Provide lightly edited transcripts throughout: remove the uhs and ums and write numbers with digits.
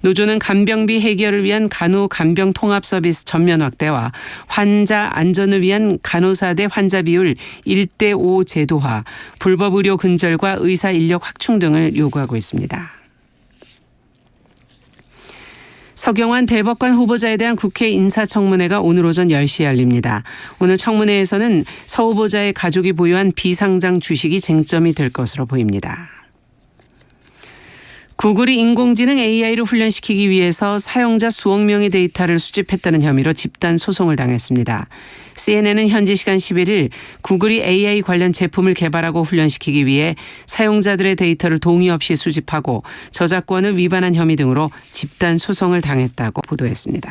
노조는 간병비 해결을 위한 간호간병통합서비스 전면 확대와 환자 안전을 위한 간호사 대 환자 비율 1:5 제도화, 불법 의료 근절과 의사 인력 확충 등을 요구하고 있습니다. 서경환 대법관 후보자에 대한 국회 인사청문회가 오늘 오전 10시에 열립니다. 오늘 청문회에서는 서 후보자의 가족이 보유한 비상장 주식이 쟁점이 될 것으로 보입니다. 구글이 인공지능 AI를 훈련시키기 위해서 사용자 수억 명의 데이터를 수집했다는 혐의로 집단 소송을 당했습니다. CNN은 현지 시간 11일 구글이 AI 관련 제품을 개발하고 훈련시키기 위해 사용자들의 데이터를 동의 없이 수집하고 저작권을 위반한 혐의 등으로 집단 소송을 당했다고 보도했습니다.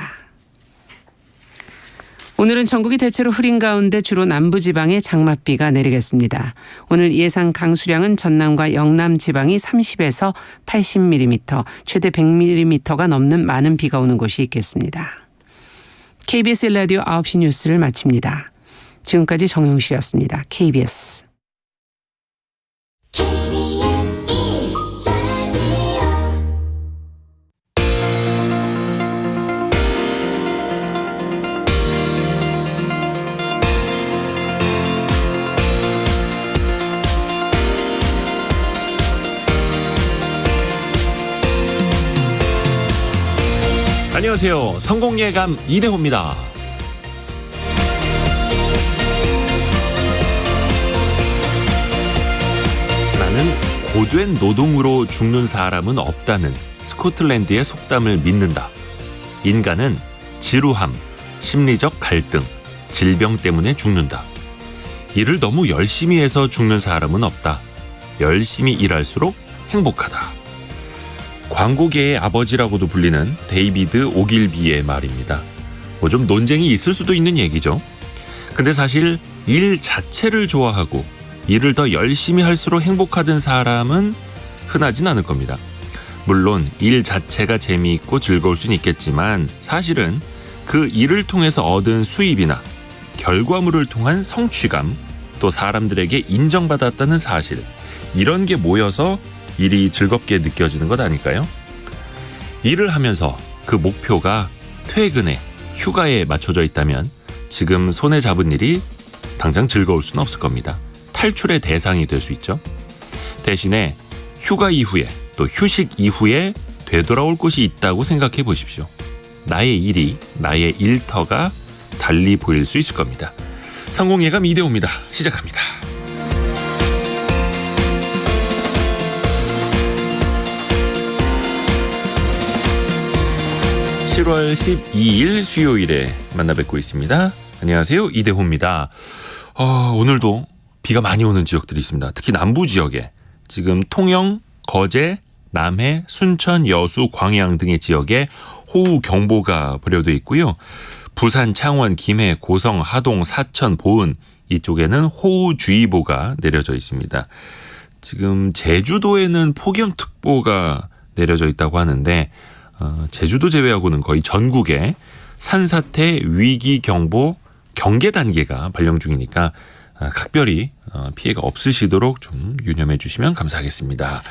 오늘은 전국이 대체로 흐린 가운데 주로 남부지방에 장맛비가 내리겠습니다. 오늘 예상 강수량은 전남과 영남 지방이 30에서 80mm, 최대 100mm가 넘는 많은 비가 오는 곳이 있겠습니다. KBS 라디오 9시 뉴스를 마칩니다. 지금까지 정용실이었습니다. KBS. 안녕하세요. 성공예감 이대호입니다. 나는 고된 노동으로 죽는 사람은 없다는 스코틀랜드의 속담을 믿는다. 인간은 지루함, 심리적 갈등, 질병 때문에 죽는다. 일을 너무 열심히 해서 죽는 사람은 없다. 열심히 일할수록 행복하다. 광고계의 아버지라고도 불리는 데이비드 오길비의 말입니다. 좀 논쟁이 있을 수도 있는 얘기죠. 근데 사실 일 자체를 좋아하고 일을 더 열심히 할수록 행복하던 사람은 흔하진 않을 겁니다. 물론 일 자체가 재미있고 즐거울 수는 있겠지만 사실은 그 일을 통해서 얻은 수입이나 결과물을 통한 성취감, 또 사람들에게 인정받았다는 사실, 이런 게 모여서 일이 즐겁게 느껴지는 것 아닐까요? 일을 하면서 그 목표가 퇴근에, 휴가에 맞춰져 있다면 지금 손에 잡은 일이 당장 즐거울 수는 없을 겁니다. 탈출의 대상이 될 수 있죠. 대신에 휴가 이후에 또 휴식 이후에 되돌아올 곳이 있다고 생각해 보십시오. 나의 일이, 나의 일터가 달리 보일 수 있을 겁니다. 성공예감 이대호입니다. 시작합니다. 7월 12일 수요일에 만나 뵙고 있습니다. 안녕하세요. 이대호입니다. 오늘도 비가 많이 오는 지역들이 있습니다. 특히 남부 지역에 지금 통영, 거제, 남해, 순천, 여수, 광양 등의 지역에 호우경보가 발효되어 있고요. 부산, 창원, 김해, 고성, 하동, 사천, 보은 이쪽에는 호우주의보가 내려져 있습니다. 지금 제주도에는 폭염특보가 내려져 있다고 하는데 제주도 제외하고는 거의 전국에 산사태 위기경보 경계 단계가 발령 중이니까 각별히 피해가 없으시도록 좀 유념해 주시면 감사하겠습니다.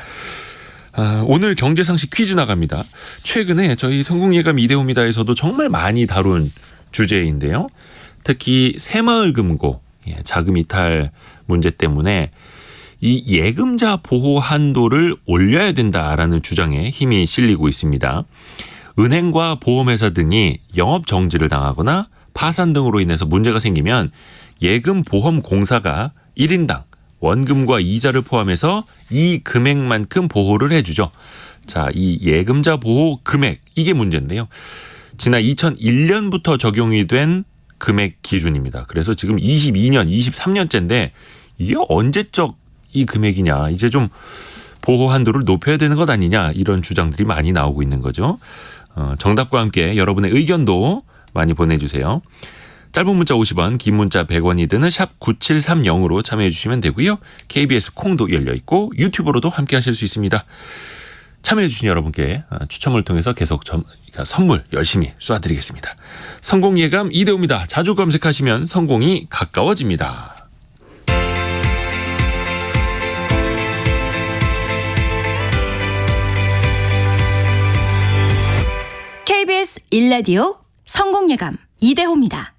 오늘 경제상식 퀴즈 나갑니다. 최근에 저희 성공예감 이대호입니다에서도 정말 많이 다룬 주제인데요. 특히 새마을금고 자금 이탈 문제 때문에 이 예금자 보호 한도를 올려야 된다라는 주장에 힘이 실리고 있습니다. 은행과 보험회사 등이 영업 정지를 당하거나 파산 등으로 인해서 문제가 생기면 예금보험공사가 1인당 원금과 이자를 포함해서 이 금액만큼 보호를 해주죠. 자, 이 예금자 보호 금액, 이게 문제인데요. 지난 2001년부터 적용이 된 금액 기준입니다. 그래서 지금 22년, 23년째인데 이게 언제적 이 금액이냐, 이제 좀 보호 한도를 높여야 되는 것 아니냐, 이런 주장들이 많이 나오고 있는 거죠. 정답과 함께 여러분의 의견도 많이 보내주세요. 짧은 문자 50원, 긴 문자 100원이 드는 샵 9730으로 참여해 주시면 되고요. KBS 콩도 열려있고 유튜브로도 함께 하실 수 있습니다. 참여해 주신 여러분께 추첨을 통해서 계속 선물 열심히 쏴드리겠습니다. 성공예감 이대호입니다. 자주 검색하시면 성공이 가까워집니다. KBS 1라디오 성공예감 이대호입니다.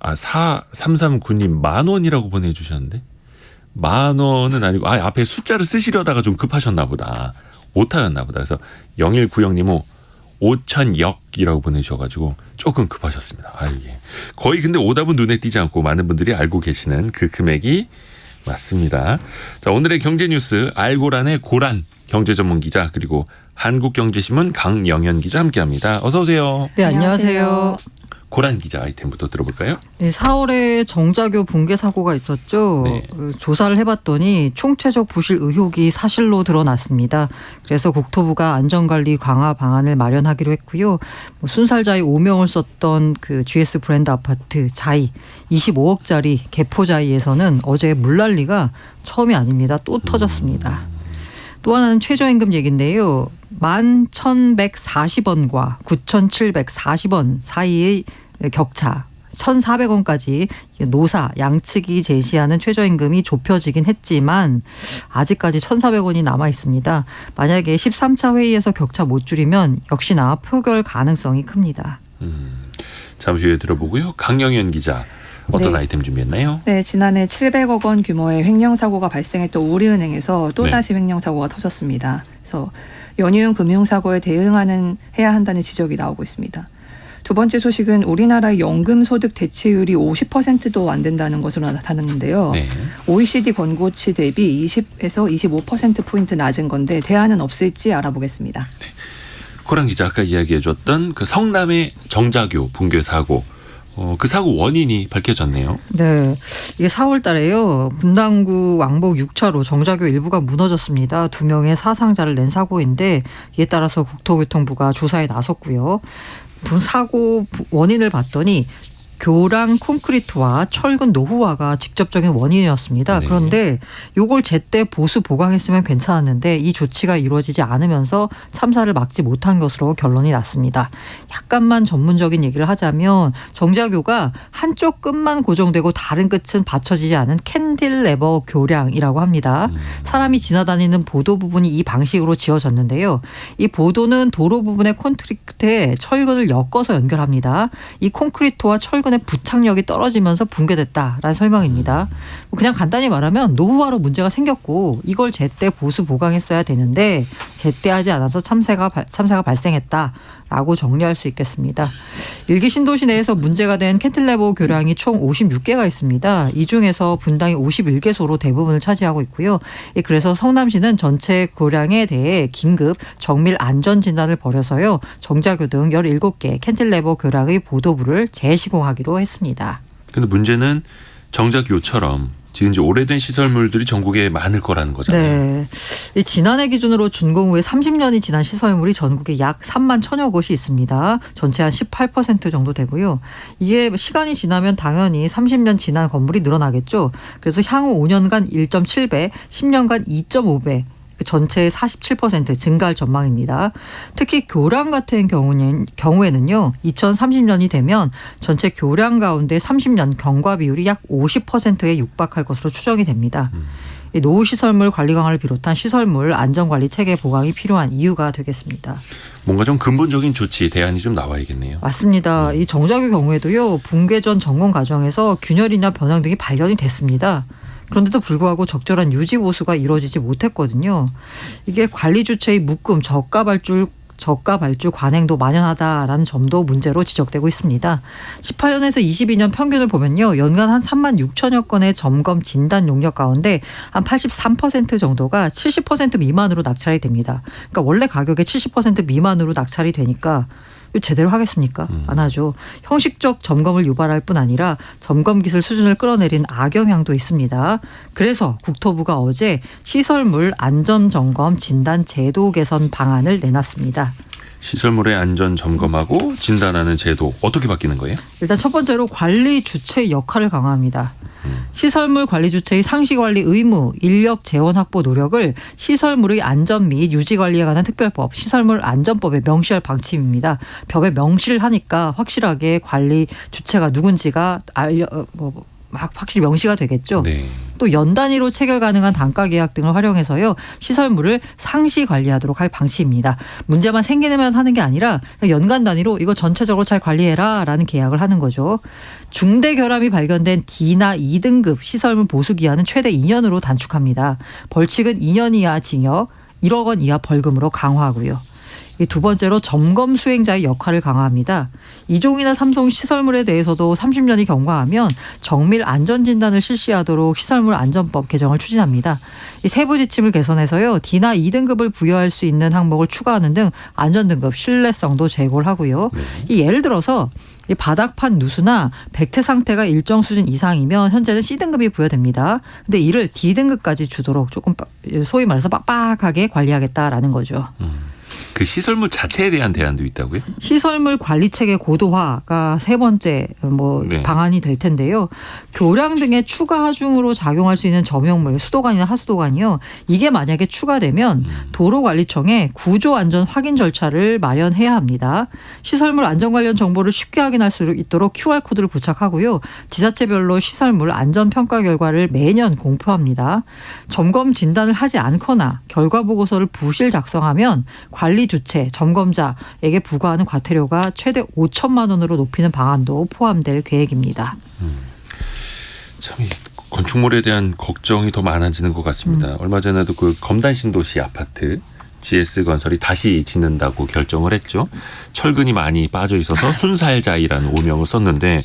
4339님 10,000원이라고 보내주셨는데 10,000원은 아니고 앞에 숫자를 쓰시려다가 좀 급하셨나 보다. 오타였나 보다. 그래서 0190님은 5,000역이라고 보내주셔가지고 조금 급하셨습니다. 예. 거의 근데 오답은 눈에 띄지 않고 많은 분들이 알고 계시는 그 금액이 맞습니다. 자, 오늘의 경제뉴스 알고란의 고란 경제전문기자 그리고 한국경제신문 강영현 기자 함께합니다. 어서 오세요. 네, 안녕하세요. 고란 기자 아이템부터 들어볼까요? 네, 4월에 정자교 붕괴 사고가 있었죠. 네. 조사를 해봤더니 총체적 부실 의혹이 사실로 드러났습니다. 그래서 국토부가 안전관리 강화 방안을 마련하기로 했고요. 순살자이 5명을 썼던 그 GS 브랜드 아파트 자이 25억짜리 개포자이에서는 어제 물난리가 처음이 아닙니다. 또 터졌습니다. 또 하나는 최저임금 얘기인데요. 11,140원과 9,740원 사이의 격차 1,400원까지 노사 양측이 제시하는 최저임금이 좁혀지긴 했지만 아직까지 1,400원이 남아 있습니다. 만약에 13차 회의에서 격차 못 줄이면 역시나 표결 가능성이 큽니다. 잠시 후에 들어보고요. 강영현 기자 어떤 아이템 준비했나요? 네, 지난해 700억 원 규모의 횡령사고가 발생했던 우리은행에서 또다시 횡령사고가 터졌습니다. 그래서 연이은 금융사고에 해야 한다는 지적이 나오고 있습니다. 두 번째 소식은 우리나라의 연금소득 대체율이 50%도 안 된다는 것으로 나타났는데요. 네. OECD 권고치 대비 20에서 25%포인트 낮은 건데 대안은 없을지 알아보겠습니다. 고란 기자 아까 이야기해줬던 그 성남의 정자교 붕괴 사고 그 사고 원인이 밝혀졌네요. 네, 이게 4월 달에요. 분당구 왕복 6차로 정자교 일부가 무너졌습니다. 2명의 사상자를 낸 사고인데 이에 따라서 국토교통부가 조사에 나섰고요. 사고 원인을 봤더니 교량 콘크리트와 철근 노후화가 직접적인 원인이었습니다. 네. 그런데 이걸 제때 보수 보강했으면 괜찮았는데 이 조치가 이루어지지 않으면서 참사를 막지 못한 것으로 결론이 났습니다. 약간만 전문적인 얘기를 하자면 정자교가 한쪽 끝만 고정되고 다른 끝은 받쳐지지 않은 캔딜레버 교량이라고 합니다. 사람이 지나다니는 보도 부분이 이 방식으로 지어졌는데요. 이 보도는 도로 부분의 콘크리트에 철근을 엮어서 연결합니다. 이 콘크리트와 철근 부착력이 떨어지면서 붕괴됐다라는 설명입니다. 그냥 간단히 말하면 노후화로 문제가 생겼고 이걸 제때 보수 보강했어야 되는데 제때 하지 않아서 참사가 발생했다라고 정리할 수 있겠습니다. 일기 신도시 내에서 문제가 된 캔틸레버 교량이 총 56개가 있습니다. 이 중에서 분당이 51개소로 대부분을 차지하고 있고요. 그래서 성남시는 전체 교량에 대해 긴급 정밀 안전 진단을 벌여서요. 정자교 등 17개 캔틸레버 교량의 보도부를 재시공하기로 했습니다. 근데 문제는 정자교처럼 지은 지 오래된 시설물들이 전국에 많을 거라는 거잖아요. 네. 지난해 기준으로 준공 후에 30년이 지난 시설물이 전국에 약 3만 1,000여 곳이 있습니다. 전체 한 18% 정도 되고요. 이게 시간이 지나면 당연히 30년 지난 건물이 늘어나겠죠. 그래서 향후 5년간 1.7배, 10년간 2.5배. 전체의 47% 증가할 전망입니다. 특히 교량 같은 경우에는요. 2030년이 되면 전체 교량 가운데 30년 경과 비율이 약 50%에 육박할 것으로 추정이 됩니다. 노후시설물 관리 강화를 비롯한 시설물 안전관리 체계 보강이 필요한 이유가 되겠습니다. 뭔가 좀 근본적인 조치, 대안이 좀 나와야겠네요. 맞습니다. 이 정자교 경우에도요. 붕괴 전 점검 과정에서 균열이나 변형 등이 발견이 됐습니다. 그런데도 불구하고 적절한 유지 보수가 이루어지지 못했거든요. 이게 관리 주체의 묶음, 저가 발주 관행도 만연하다라는 점도 문제로 지적되고 있습니다. 18년에서 22년 평균을 보면요. 연간 한 3만 6천여 건의 점검 진단 용역 가운데 한 83% 정도가 70% 미만으로 낙찰이 됩니다. 그러니까 원래 가격의 70% 미만으로 낙찰이 되니까 제대로 하겠습니까? 안 하죠. 형식적 점검을 유발할 뿐 아니라 점검 기술 수준을 끌어내린 악영향도 있습니다. 그래서 국토부가 어제 시설물 안전점검 진단 제도 개선 방안을 내놨습니다. 시설물의 안전 점검하고 진단하는 제도 어떻게 바뀌는 거예요? 일단 첫 번째로 관리 주체의 역할을 강화합니다. 시설물 관리 주체의 상시 관리 의무, 인력 재원 확보 노력을 시설물의 안전 및 유지 관리에 관한 특별법, 시설물 안전법에 명시할 방침입니다. 법에 명시를 하니까 확실하게 관리 주체가 누군지가 확실히 명시가 되겠죠. 네. 또 연 단위로 체결 가능한 단가 계약 등을 활용해서요. 시설물을 상시 관리하도록 할 방침입니다. 문제만 생기면 하는 게 아니라 연간 단위로 이거 전체적으로 잘 관리해라 라는 계약을 하는 거죠. 중대 결함이 발견된 D나 2등급 시설물 보수 기한은 최대 2년으로 단축합니다. 벌칙은 2년 이하 징역, 1억 원 이하 벌금으로 강화하고요. 이 두 번째로 점검 수행자의 역할을 강화합니다. 이종이나 삼성 시설물에 대해서도 30년이 경과하면 정밀 안전진단을 실시하도록 시설물 안전법 개정을 추진합니다. 이 세부 지침을 개선해서요. D나 2등급을 부여할 수 있는 항목을 추가하는 등 안전등급 신뢰성도 제고를 하고요. 이 예를 들어서 이 바닥판 누수나 백태 상태가 일정 수준 이상이면 현재는 C등급이 부여됩니다. 근데 이를 D등급까지 주도록 조금 소위 말해서 빡빡하게 관리하겠다라는 거죠. 그 시설물 자체에 대한 대안도 있다고요? 시설물 관리 체계 고도화가 세 번째 네. 방안이 될 텐데요. 교량 등의 추가 하중으로 작용할 수 있는 점용물, 수도관이나 하수도관이요. 이게 만약에 추가되면 도로관리청에 구조 안전 확인 절차를 마련해야 합니다. 시설물 안전 관련 정보를 쉽게 확인할 수 있도록 QR코드를 부착하고요. 지자체별로 시설물 안전 평가 결과를 매년 공표합니다. 점검 진단을 하지 않거나 결과 보고서를 부실 작성하면 관리 주체, 점검자에게 부과하는 과태료가 최대 5천만 원으로 높이는 방안도 포함될 계획입니다. 참 이 건축물에 대한 걱정이 더 많아지는 것 같습니다. 얼마 전에도 그 검단 신도시 아파트 GS건설이 다시 짓는다고 결정을 했죠. 철근이 많이 빠져 있어서 순살자이라는 오명을 썼는데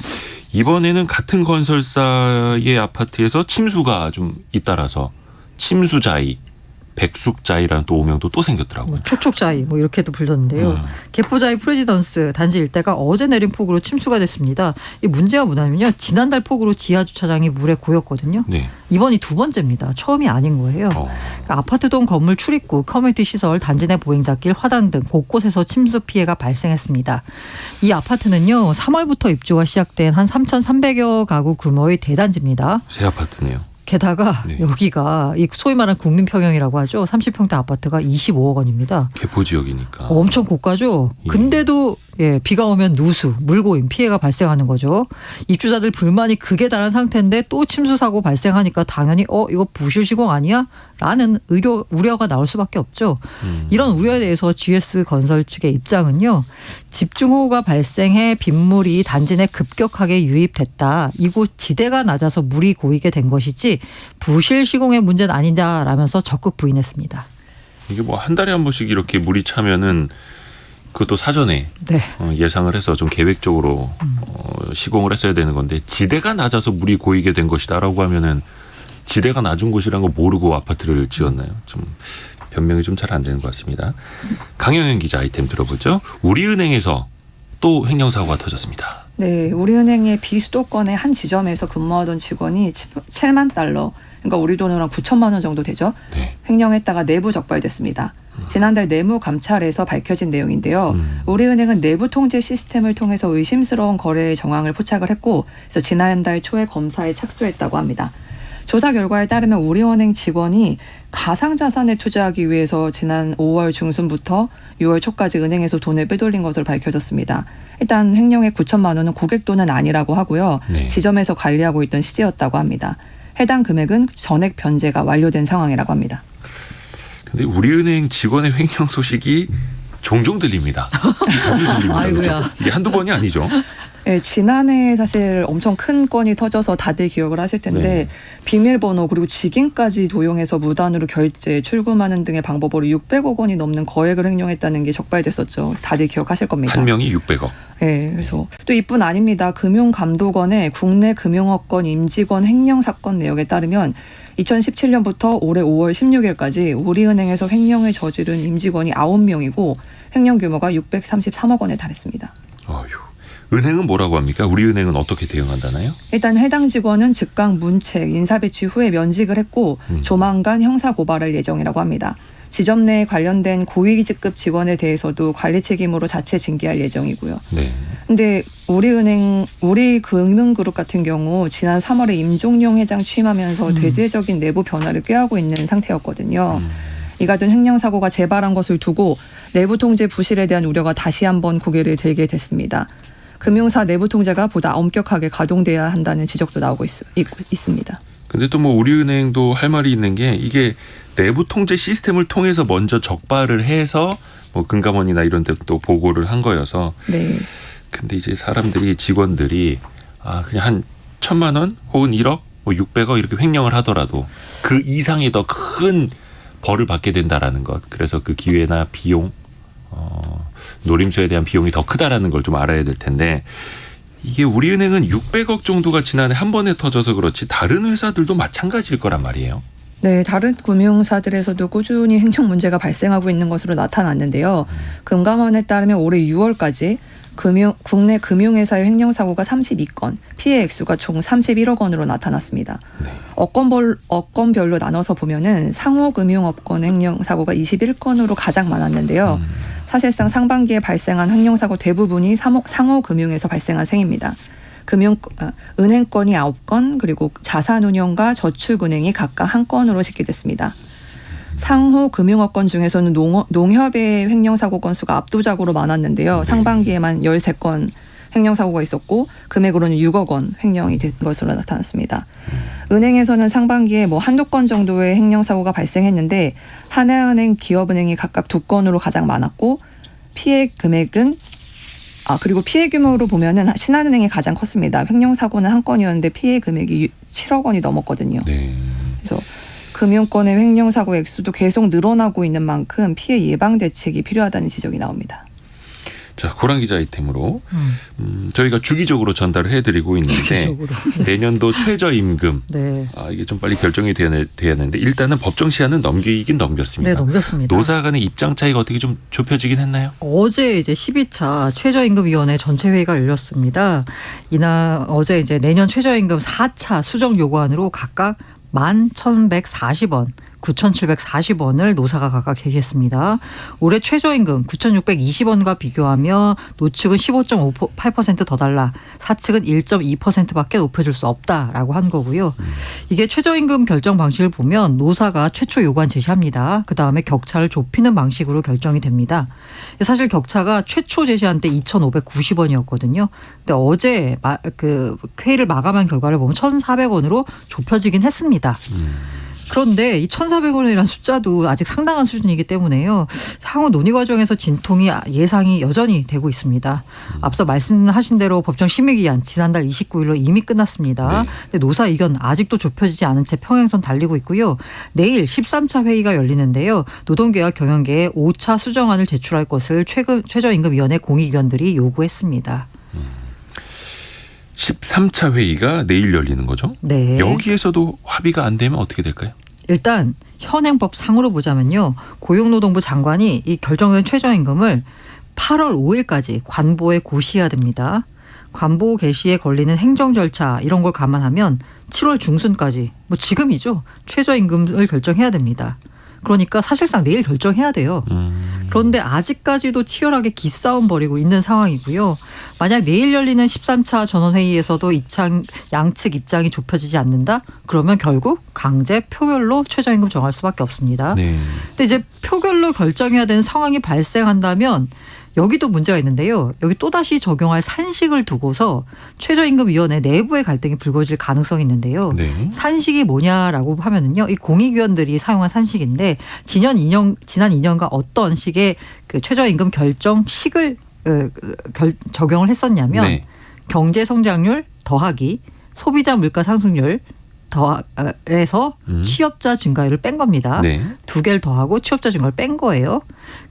이번에는 같은 건설사의 아파트에서 침수가 좀 잇따라서 침수자이, 백숙자이라는 또 오명도 또 생겼더라고요. 촉촉자이 이렇게도 불렸는데요. 개포자이 프레지던스 단지 일대가 어제 내린 폭우로 침수가 됐습니다. 이 문제가 뭐냐면요. 지난달 폭우로 지하 주차장이 물에 고였거든요. 네. 이번이 두 번째입니다. 처음이 아닌 거예요. 그러니까 아파트동 건물 출입구, 커뮤니티 시설, 단지 내 보행자길, 화단 등 곳곳에서 침수 피해가 발생했습니다. 이 아파트는요. 3월부터 입주가 시작된 한 3,300여 가구 규모의 대단지입니다. 새 아파트네요. 게다가 네. 여기가 이 소위 말하는 국민평형이라고 하죠. 30평대 아파트가 25억 원입니다. 개포 지역이니까. 엄청 고가죠. 근데도 비가 오면 누수, 물고임 피해가 발생하는 거죠. 입주자들 불만이 극에 달한 상태인데 또 침수 사고 발생하니까 당연히 이거 부실 시공 아니야? 라는 우려가 나올 수밖에 없죠. 이런 우려에 대해서 GS건설 측의 입장은요. 집중호우가 발생해 빗물이 단지 내 급격하게 유입됐다. 이곳 지대가 낮아서 물이 고이게 된 것이지 부실 시공의 문제는 아니다라면서 적극 부인했습니다. 이게 뭐 한 달에 한 번씩 이렇게 물이 차면은 그것도 사전에 네. 예상을 해서 좀 계획적으로 시공을 했어야 되는 건데 지대가 낮아서 물이 고이게 된 것이다라고 하면은 지대가 낮은 곳이란 거 모르고 아파트를 지었나요? 좀 변명이 좀 잘 안 되는 것 같습니다. 강영현 기자 아이템 들어보죠. 우리은행에서 또 횡령사고가 터졌습니다. 네, 우리은행의 비수도권의 한 지점에서 근무하던 직원이 7만 달러, 그러니까 우리 돈으로 한 9천만 원 정도 되죠. 네. 횡령했다가 내부 적발됐습니다. 지난달 내무 감찰에서 밝혀진 내용인데요. 우리은행은 내부 통제 시스템을 통해서 의심스러운 거래의 정황을 포착을 했고, 그래서 지난달 초에 검사에 착수했다고 합니다. 조사 결과에 따르면 우리은행 직원이 가상자산에 투자하기 위해서 지난 5월 중순부터 6월 초까지 은행에서 돈을 빼돌린 것으로 밝혀졌습니다. 일단 횡령의 9천만 원은 고객 돈은 아니라고 하고요. 네. 지점에서 관리하고 있던 시제였다고 합니다. 해당 금액은 전액 변제가 완료된 상황이라고 합니다. 근데 우리은행 직원의 횡령 소식이 종종 들립니다. 자주 들립니다. 아이고야. 이게 한두 번이 아니죠. 네, 지난해 사실 엄청 큰 건이 터져서 다들 기억을 하실 텐데 네. 비밀번호 그리고 직인까지 도용해서 무단으로 결제, 출금하는 등의 방법으로 600억 원이 넘는 거액을 횡령했다는 게 적발됐었죠. 그래서 다들 기억하실 겁니다. 한 명이 600억. 네, 그래서 또 이뿐 아닙니다. 금융감독원의 국내 금융업권 임직원 횡령 사건 내역에 따르면 2017년부터 올해 5월 16일까지 우리은행에서 횡령을 저지른 임직원이 9명이고 횡령 규모가 633억 원에 달했습니다. 어휴. 은행은 뭐라고 합니까? 우리은행은 어떻게 대응한다나요? 일단 해당 직원은 즉각 문책, 인사배치 후에 면직을 했고 조만간 형사고발할 예정이라고 합니다. 지점 내에 관련된 고위직급 직원에 대해서도 관리 책임으로 자체 징계할 예정이고요. 네. 근데 우리금융그룹 같은 경우 지난 3월에 임종용 회장 취임하면서 대대적인 내부 변화를 꾀하고 있는 상태였거든요. 이 같은 횡령 사고가 재발한 것을 두고 내부 통제 부실에 대한 우려가 다시 한번 고개를 들게 됐습니다. 금융사 내부 통제가 보다 엄격하게 가동돼야 한다는 지적도 나오고 있습니다. 근데 또 뭐 우리은행도 할 말이 있는 게 이게 내부 통제 시스템을 통해서 먼저 적발을 해서 뭐 금감원이나 이런 데 또 보고를 한 거여서. 네. 근데 이제 사람들이 직원들이 그냥 한 1,000만 원 혹은 1억 뭐 600억 이렇게 횡령을 하더라도 그 이상의 더 큰 벌을 받게 된다라는 것. 그래서 그 기회나 비용 노림수에 대한 비용이 더 크다라는 걸 좀 알아야 될 텐데 이게 우리은행은 600억 정도가 지난해 한 번에 터져서 그렇지 다른 회사들도 마찬가지일 거란 말이에요. 네, 다른 금융사들에서도 꾸준히 횡령 문제가 발생하고 있는 것으로 나타났는데요. 금감원에 따르면 올해 6월까지 국내 금융회사의 횡령 사고가 32건, 피해 액수가 총 31억 원으로 나타났습니다. 네. 업건별로 나눠서 보면은 상호금융업권 횡령 사고가 21건으로 가장 많았는데요. 사실상 상반기에 발생한 횡령 사고 대부분이 상호금융에서 발생한 셈입니다. 은행권이 9건, 그리고 자산운용과 저축은행이 각각 1건으로 집계됐습니다. 상호금융업권 중에서는 농협의 횡령사고 건수가 압도적으로 많았는데요. 상반기에만 13건 횡령사고가 있었고 금액으로는 6억 원 횡령이 된 것으로 나타났습니다. 은행에서는 상반기에 뭐 한두 건 정도의 횡령사고가 발생했는데 하나은행, 기업은행이 각각 2건으로 가장 많았고 피해 금액은 그리고 피해 규모로 보면은 신한은행이 가장 컸습니다. 횡령사고는 1건이었는데 피해 금액이 7억 원이 넘었거든요. 네. 그래서 금융권의 횡령사고 액수도 계속 늘어나고 있는 만큼 피해 예방 대책이 필요하다는 지적이 나옵니다. 자, 고란 기자 아이템으로 저희가 주기적으로 전달을 해드리고 있는데 주기적으로. 내년도 최저임금 네. 이게 좀 빨리 결정이 돼야 되는데 일단은 법정 시한은 넘기긴 넘겼습니다. 네, 넘겼습니다. 노사 간의 입장 차이가 어떻게 좀 좁혀지긴 했나요? 어제 이제 12차 최저임금위원회 전체 회의가 열렸습니다. 어제 이제 내년 최저임금 4차 수정 요구안으로 각각 11,140원, 9,740원을 노사가 각각 제시했습니다. 올해 최저임금 9,620원과 비교하며 노측은 15.58% 더 달라 사측은 1.2%밖에 높여줄 수 없다라고 한 거고요. 이게 최저임금 결정 방식을 보면 노사가 최초 요구안 제시합니다. 그다음에 격차를 좁히는 방식으로 결정이 됩니다. 사실 격차가 최초 제시한 때 2,590원이었거든요. 근데 어제 그 회의를 마감한 결과를 보면 1,400원으로 좁혀지긴 했습니다. 그런데 이 1,400원이라는 숫자도 아직 상당한 수준이기 때문에요. 향후 논의 과정에서 진통이 예상이 여전히 되고 있습니다. 앞서 말씀하신 대로 법정 심의기한 지난달 29일로 이미 끝났습니다. 네. 근데 노사 의견 아직도 좁혀지지 않은 채 평행선 달리고 있고요. 내일 13차 회의가 열리는데요. 노동계와 경영계에 5차 수정안을 제출할 것을 최저임금위원회 공익위원들이 요구했습니다. 13차 회의가 내일 열리는 거죠? 네. 여기에서도 합의가 안 되면 어떻게 될까요? 일단 현행법 상으로 보자면요. 고용노동부 장관이 이 결정된 최저임금을 8월 5일까지 관보에 고시해야 됩니다. 관보 개시에 걸리는 행정 절차 이런 걸 감안하면 7월 중순까지 뭐 지금이죠. 최저임금을 결정해야 됩니다. 그러니까 사실상 내일 결정해야 돼요. 그런데 아직까지도 치열하게 기싸움 벌이고 있는 상황이고요. 만약 내일 열리는 13차 전원회의에서도 양측 입장이 좁혀지지 않는다? 그러면 결국 강제 표결로 최저임금 정할 수밖에 없습니다. 네. 근데 이제 표결로 결정해야 되는 상황이 발생한다면 여기도 문제가 있는데요. 여기 또다시 적용할 산식을 두고서 최저임금위원회 내부의 갈등이 불거질 가능성이 있는데요. 네. 산식이 뭐냐라고 하면은요. 이 공익위원들이 사용한 산식인데 지난 2년간 어떤 식의 그 최저임금 결정식을 적용을 했었냐면 네. 경제 성장률 더하기 소비자 물가 상승률 더해서 취업자 증가율을 뺀 겁니다. 네. 두 개를 더하고 취업자 증가를 뺀 거예요.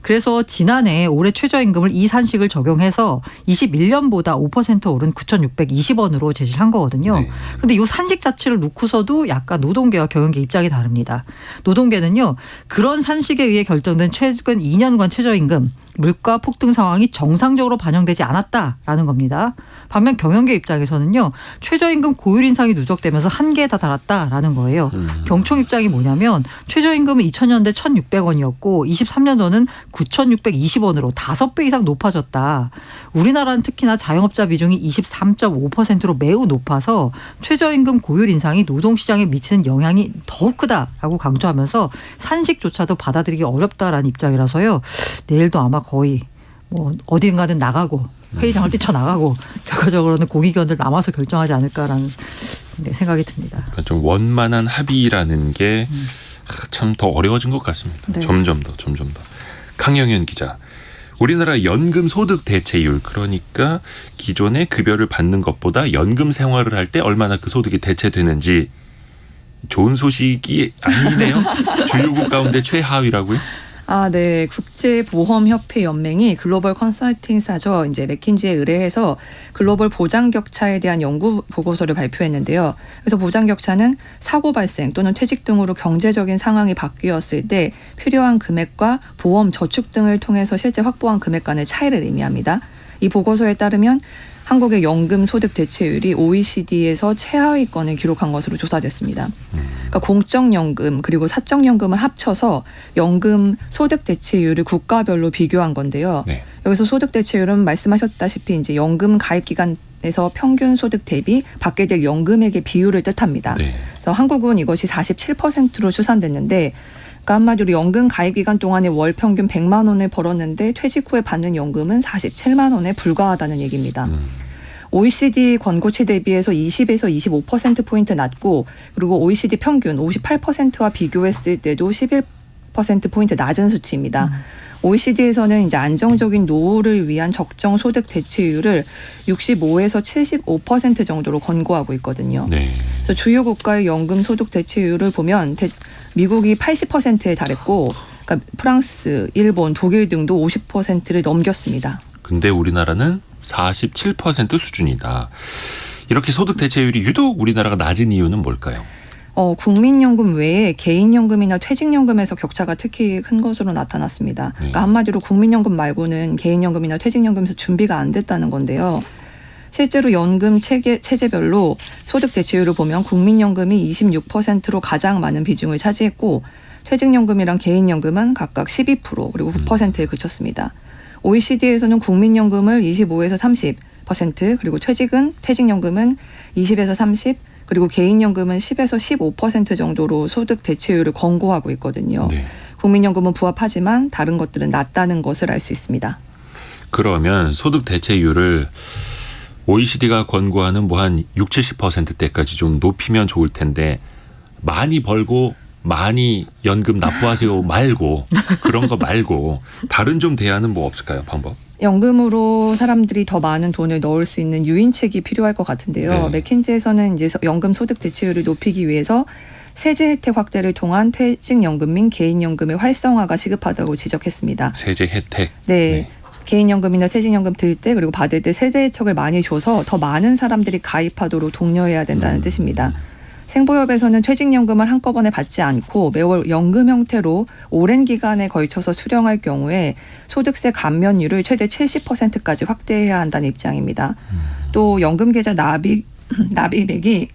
그래서 지난해 올해 최저임금을 이 산식을 적용해서 21년보다 5% 오른 9,620원으로 제시를 한 거거든요. 네. 그런데 이 산식 자체를 놓고서도 약간 노동계와 경영계 입장이 다릅니다. 노동계는요. 그런 산식에 의해 결정된 최근 2년간 최저임금 물가 폭등 상황이 정상적으로 반영되지 않았다라는 겁니다. 반면 경영계 입장에서는요. 최저임금 고율 인상이 누적되면서 한계에 다다랐다라는 거예요. 경총 입장이 뭐냐면 최저임금은 2000년대 1,600원이었고 23년도는 9,620원으로 5배 이상 높아졌다. 우리나라는 특히나 자영업자 비중이 23.5%로 매우 높아서 최저임금 고율 인상이 노동시장에 미치는 영향이 더욱 크다라고 강조하면서 산식조차도 받아들이기 어렵다라는 입장이라서요. 내일도 아마 거의 뭐 어딘가는 나가고 회의장을 뛰쳐나가고 결과적으로는 공익위원들 남아서 결정하지 않을까라는 네, 생각이 듭니다. 그러니까 좀 원만한 합의라는 게 참 더 어려워진 것 같습니다. 네. 점점 더. 강영현 기자. 우리나라 연금 소득 대체율, 그러니까 기존의 급여를 받는 것보다 연금 생활을 할 때 얼마나 그 소득이 대체되는지, 좋은 소식이 아니네요. 주요국 가운데 최하위라고요? 아, 네. 국제보험협회 연맹이 글로벌 컨설팅사죠. 이제 맥킨지에 의뢰해서 글로벌 보장 격차에 대한 연구 보고서를 발표했는데요. 그래서 보장 격차는 사고 발생 또는 퇴직 등으로 경제적인 상황이 바뀌었을 때 필요한 금액과 보험 저축 등을 통해서 실제 확보한 금액 간의 차이를 의미합니다. 이 보고서에 따르면 한국의 연금 소득 대체율이 OECD에서 최하위권을 기록한 것으로 조사됐습니다. 그러니까 공적연금 그리고 사적연금을 합쳐서 연금 소득 대체율을 국가별로 비교한 건데요. 네. 여기서 소득 대체율은 말씀하셨다시피 이제 연금 가입 기간에서 평균 소득 대비 받게 될 연금액의 비율을 뜻합니다. 네. 그래서 한국은 이것이 47%로 추산됐는데, 그러니까 한마디로 연금 가입 기간 동안에 월 평균 100만 원을 벌었는데 퇴직 후에 받는 연금은 47만 원에 불과하다는 얘기입니다. OECD 권고치 대비해서 20에서 25%포인트 낮고, 그리고 OECD 평균 58%와 비교했을 때도 11%포인트 낮은 수치입니다. OECD에서는 이제 안정적인 노후를 위한 적정 소득 대체율을 65에서 75% 정도로 권고하고 있거든요. 네. 그래서 주요 국가의 연금 소득 대체율을 보면 미국이 80%에 달했고, 그러니까 프랑스, 일본, 독일 등도 50%를 넘겼습니다. 근데 우리나라는 47% 수준이다. 이렇게 소득 대체율이 유독 우리나라가 낮은 이유는 뭘까요? 국민연금 외에 개인연금이나 퇴직연금에서 격차가 특히 큰 것으로 나타났습니다. 그러니까 한마디로 국민연금 말고는 개인연금이나 퇴직연금에서 준비가 안 됐다는 건데요. 실제로 연금 체제별로 소득 대체율을 보면 국민연금이 26%로 가장 많은 비중을 차지했고, 퇴직연금이랑 개인연금은 각각 12% 그리고 9%에 그쳤습니다. OECD에서는 국민연금을 25에서 30%, 그리고 퇴직연금은 20에서 30%, 그리고 개인연금은 10에서 15% 정도로 소득 대체율을 권고하고 있거든요. 네. 국민연금은 부합하지만 다른 것들은 낮다는 것을 알 수 있습니다. 그러면 소득 대체율을 OECD가 권고하는 뭐 한 60, 70%대까지 좀 높이면 좋을 텐데, 많이 벌고 많이 연금 납부하세요 말고, 그런 거 말고 다른 좀 대안은 뭐 없을까요? 방법? 연금으로 사람들이 더 많은 돈을 넣을 수 있는 유인책이 필요할 것 같은데요. 네. 맥킨지에서는 이제 연금 소득 대체율을 높이기 위해서 세제 혜택 확대를 통한 퇴직연금 및 개인연금의 활성화가 시급하다고 지적했습니다. 세제 혜택. 네. 개인연금이나 퇴직연금 들 때 그리고 받을 때 세대 혜택을 많이 줘서 더 많은 사람들이 가입하도록 독려해야 된다는 뜻입니다. 생보협에서는 퇴직연금을 한꺼번에 받지 않고 매월 연금 형태로 오랜 기간에 걸쳐서 수령할 경우에 소득세 감면율을 최대 70%까지 확대해야 한다는 입장입니다. 또 연금 계좌 납입액이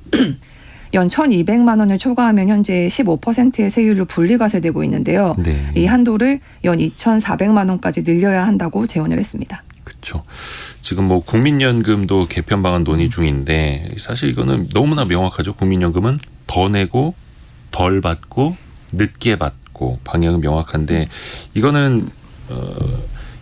연 1,200만 원을 초과하면 현재 15%의 세율로 분리과세되고 있는데요. 네. 이 한도를 연 2,400만 원까지 늘려야 한다고 제언을 했습니다. 그렇죠. 지금 뭐 국민연금도 개편 방안 논의 중인데, 사실 이거는 너무나 명확하죠. 국민연금은 더 내고 덜 받고 늦게 받고 방향은 명확한데, 이거는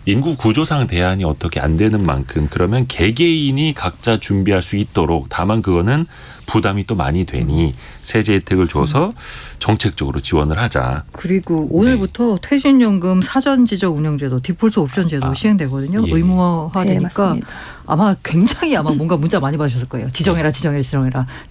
인구 구조상 대안이 어떻게 안 되는 만큼, 그러면 개개인이 각자 준비할 수 있도록, 다만 그거는 부담이 또 많이 되니 세제 혜택을 줘서 정책적으로 지원을 하자. 그리고 오늘부터 퇴직연금 사전지적 운영제도, 디폴트 옵션제도 시행되거든요. 예. 의무화되니까 네, 맞습니다. 아마 굉장히 뭔가 문자 많이 받으셨을 거예요. 지정해라.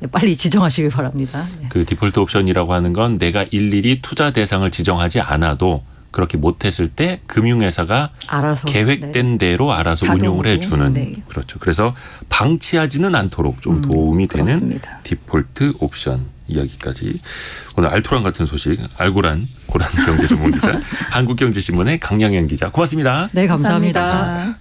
네, 빨리 지정하시길 바랍니다. 네. 그 디폴트 옵션이라고 하는 건 내가 일일이 투자 대상을 지정하지 않아도 그렇게 못했을 때 금융회사가 알아서 계획된 대로 알아서 자동으로. 운용을 해주는. 네. 그렇죠. 그래서 방치하지는 않도록 좀 도움이 되는 그렇습니다. 디폴트 옵션 이야기까지. 오늘 알토란 같은 소식 알고란 고란 경제 전문 기자, 한국경제신문의 강영현 기자, 고맙습니다. 네, 감사합니다. 감사합니다.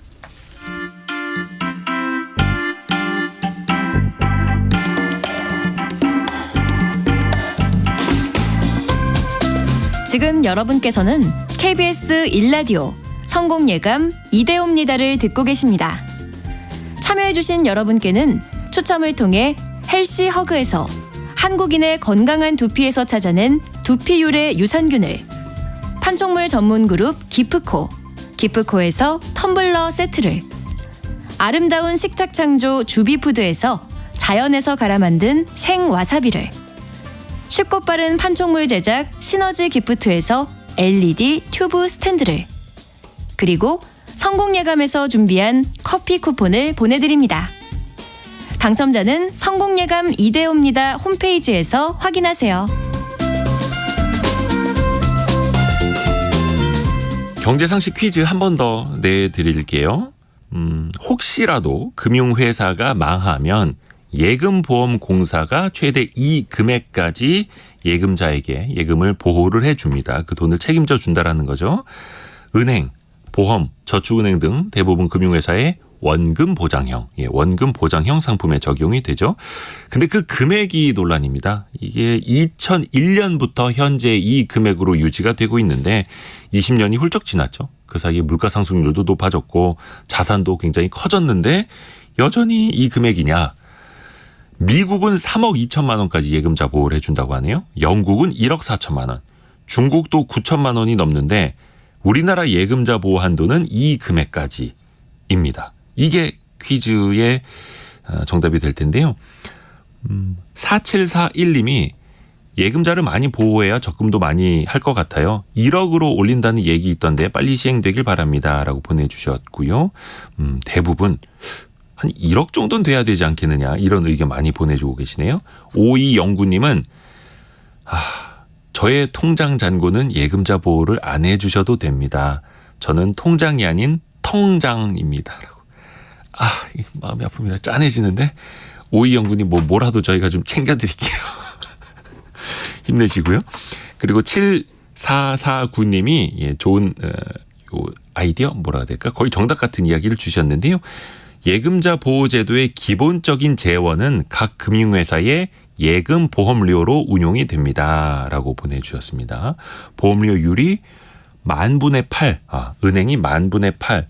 지금 여러분께서는 KBS 1라디오 성공예감 이대호입니다를 듣고 계십니다. 참여해주신 여러분께는 추첨을 통해 헬시 허그에서 한국인의 건강한 두피에서 찾아낸 두피 유래 유산균을, 판촉물 전문 그룹 기프코에서 텀블러 세트를, 아름다운 식탁 창조 주비푸드에서 자연에서 갈아 만든 생와사비를, 쉽고 빠른 판촉물 제작 시너지 기프트에서 LED 튜브 스탠드를, 그리고 성공예감에서 준비한 커피 쿠폰을 보내드립니다. 당첨자는 성공예감 이대호입니다 홈페이지에서 확인하세요. 경제상식 퀴즈 한 번 더 내드릴게요. 혹시라도 금융회사가 망하면 예금보험공사가 최대 이 금액까지 예금자에게 예금을 보호를 해줍니다. 그 돈을 책임져 준다라는 거죠. 은행, 보험, 저축은행 등 대부분 금융회사의 원금 보장형, 원금 보장형 상품에 적용이 되죠. 근데 그 금액이 논란입니다. 이게 2001년부터 현재 이 금액으로 유지가 되고 있는데 20년이 훌쩍 지났죠. 그 사이에 물가 상승률도 높아졌고 자산도 굉장히 커졌는데 여전히 이 금액이냐. 미국은 3억 2천만 원까지 예금자 보호를 해준다고 하네요. 영국은 1억 4천만 원, 중국도 9천만 원이 넘는데 우리나라 예금자 보호 한도는 이 금액까지입니다. 이게 퀴즈의 정답이 될 텐데요. 4741님이 예금자를 많이 보호해야 적금도 많이 할 것 같아요. 1억으로 올린다는 얘기 있던데 빨리 시행되길 바랍니다. 라고 보내주셨고요. 대부분 한 1억 정도는 돼야 되지 않겠느냐 이런 의견 많이 보내주고 계시네요. 5209님은 저의 통장 잔고는 예금자 보호를 안 해주셔도 됩니다. 저는 통장이 아닌 통장입니다. 라고. 마음이 아픕니다. 짠해지는데 5209님 뭐라도 저희가 좀 챙겨드릴게요. 힘내시고요. 그리고 7449님이 좋은 아이디어 뭐라 해야 될까? 거의 정답 같은 이야기를 주셨는데요. 예금자 보호제도의 기본적인 재원은 각 금융회사의 예금 보험료로 운용이 됩니다. 라고 보내주셨습니다. 보험료율이 10,000분의 8, 은행이 10,000분의 8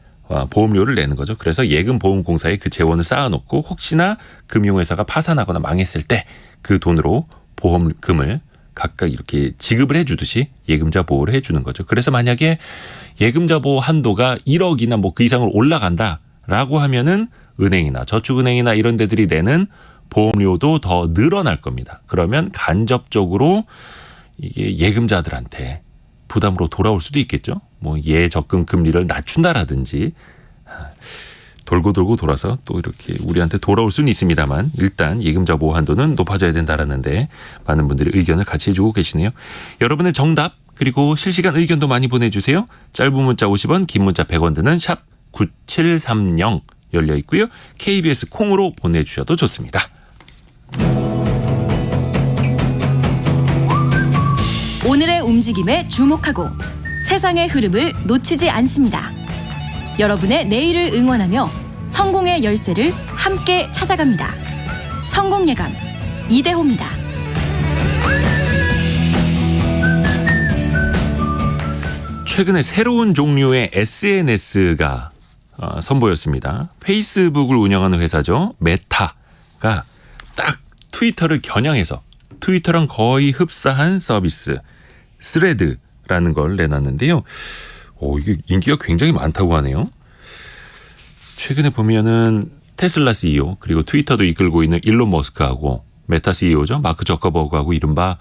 보험료를 내는 거죠. 그래서 예금보험공사에 그 재원을 쌓아놓고 혹시나 금융회사가 파산하거나 망했을 때 그 돈으로 보험금을 각각 이렇게 지급을 해주듯이 예금자 보호를 해주는 거죠. 그래서 만약에 예금자 보호 한도가 1억이나 그 이상으로 올라간다라고 하면은 은행이나 저축은행이나 이런 데들이 내는 보험료도 더 늘어날 겁니다. 그러면 간접적으로 이게 예금자들한테 부담으로 돌아올 수도 있겠죠. 예적금 금리를 낮춘다라든지 돌고 돌아서 또 이렇게 우리한테 돌아올 수는 있습니다만 일단 예금자 보호 한도는 높아져야 된다라는데 많은 분들이 의견을 같이 해주고 계시네요. 여러분의 정답 그리고 실시간 의견도 많이 보내주세요. 짧은 문자 50원, 긴 문자 100원 드는 샵 9730 열려 있고요. KBS 콩으로 보내주셔도 좋습니다. 오늘의 움직임에 주목하고 세상의 흐름을 놓치지 않습니다. 여러분의 내일을 응원하며 성공의 열쇠를 함께 찾아갑니다. 성공예감 이대호입니다. 최근에 새로운 종류의 SNS가 선보였습니다. 페이스북을 운영하는 회사죠. 메타가 딱 트위터를 겨냥해서 트위터랑 거의 흡사한 서비스 스레드라는 걸 내놨는데요. 이게 인기가 굉장히 많다고 하네요. 최근에 보면은 테슬라 CEO 그리고 트위터도 이끌고 있는 일론 머스크하고 메타 CEO죠. 마크 저커버그하고 이른바